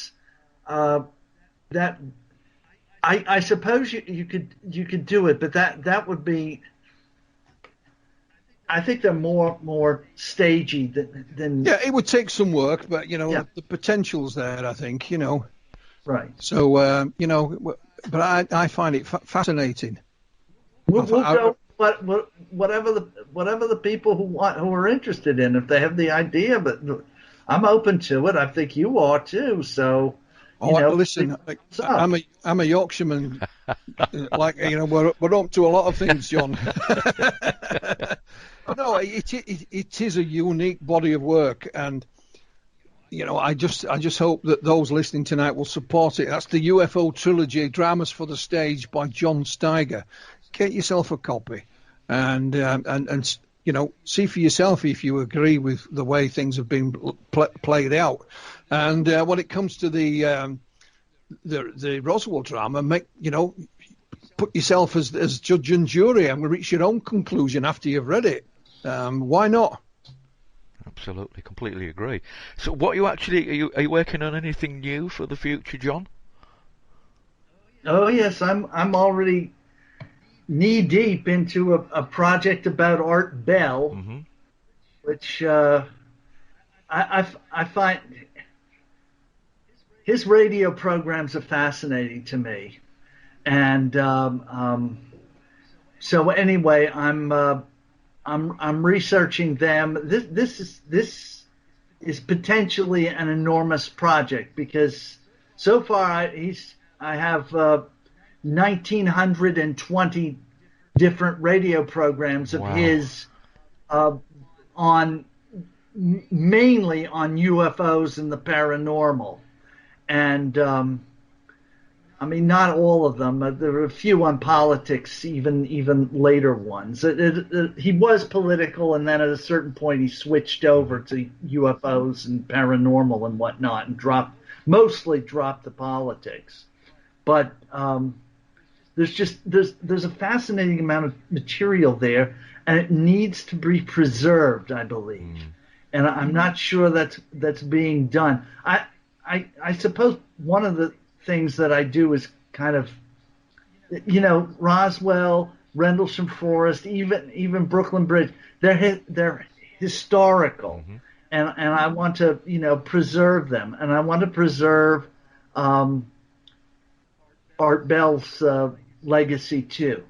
S3: I suppose you could do it, but that would be. I think they're more stagey than.
S2: Yeah, it would take some work, but the potential's there. I think
S3: Right.
S2: So but I find it fascinating.
S3: We'll go whatever the people who are interested in, if they have the idea. But I'm open to it. I think you are too. So.
S2: Listen, I'm a Yorkshireman. We're up to a lot of things, John. No, it is a unique body of work, and I just hope that those listening tonight will support it. That's the UFO Trilogy, Dramas for the Stage by John Steiger. Get yourself a copy, and see for yourself if you agree with the way things have been played out. And when it comes to the Roswell drama, put yourself as judge and jury and reach your own conclusion after you've read it. Why not?
S1: Absolutely, completely agree. So, what are you working on anything new for the future, John?
S3: Oh yes, I'm already knee deep into a project about Art Bell,
S1: Mm-hmm.
S3: which I find his radio programs are fascinating to me, and so anyway, I'm researching them. This is potentially an enormous project because so far I have 1,920 different radio programs of
S1: Wow.
S3: his on mainly on UFOs and the paranormal, and I mean, not all of them. There were a few on politics, even later ones. He was political, and then at a certain point, he switched over to UFOs and paranormal and whatnot, and mostly dropped the politics. But there's a fascinating amount of material there, and it needs to be preserved, I believe. And I'm not sure that's being done. I suppose one of the things that I do is kind of, Roswell, Rendlesham Forest, even Brooklyn Bridge. They're historical, and I want to preserve them, and I want to preserve Art Bell's legacy too.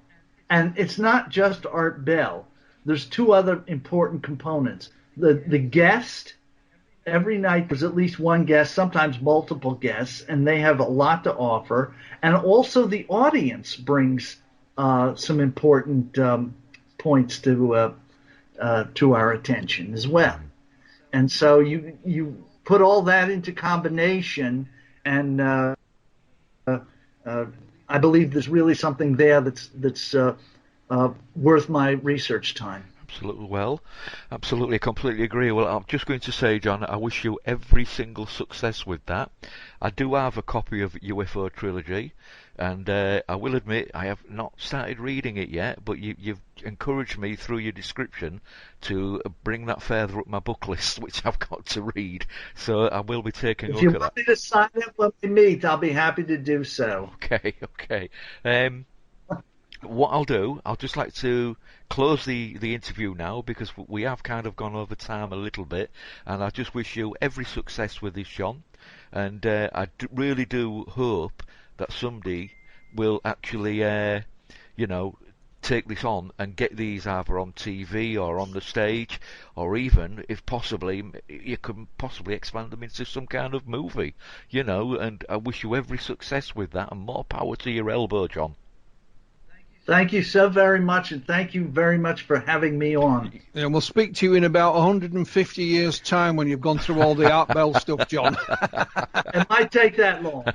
S3: And it's not just Art Bell. There's two other important components. The guest. Every night there's at least one guest, sometimes multiple guests, and they have a lot to offer. And also the audience brings some important points to our attention as well. And so you put all that into combination, and I believe there's really something there that's worth my research time.
S1: Absolutely. Well, absolutely, I completely agree. Well, I'm just going to say, John, I wish you every single success with that. I do have a copy of UFO Trilogy, and I will admit I have not started reading it yet, but you've encouraged me through your description to bring that further up my book list, which I've got to read. So I will be taking a look at that.
S3: If you want me to sign up when we meet, I'll be happy to do so.
S1: Okay. What I'll do, I'll just like to close the interview now because we have kind of gone over time a little bit, and I just wish you every success with this, John. And really do hope that somebody will actually, take this on and get these either on TV or on the stage, or even, if possibly, you can possibly expand them into some kind of movie, and I wish you every success with that and more power to your elbow, John.
S3: Thank you so very much, and thank you very much for having me on.
S2: Yeah, we'll speak to you in about 150 years' time when you've gone through all the Art Bell stuff, John.
S3: It might take that long.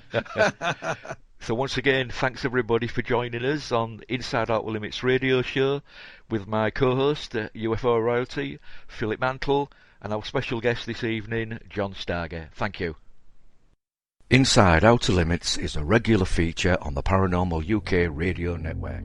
S1: So once again, thanks everybody for joining us on Inside Outer Limits radio show with my co-host, UFO royalty, Phillip Mantle, and our special guest this evening, John Steiger. Thank you. Inside Outer Limits is a regular feature on the Paranormal UK radio network.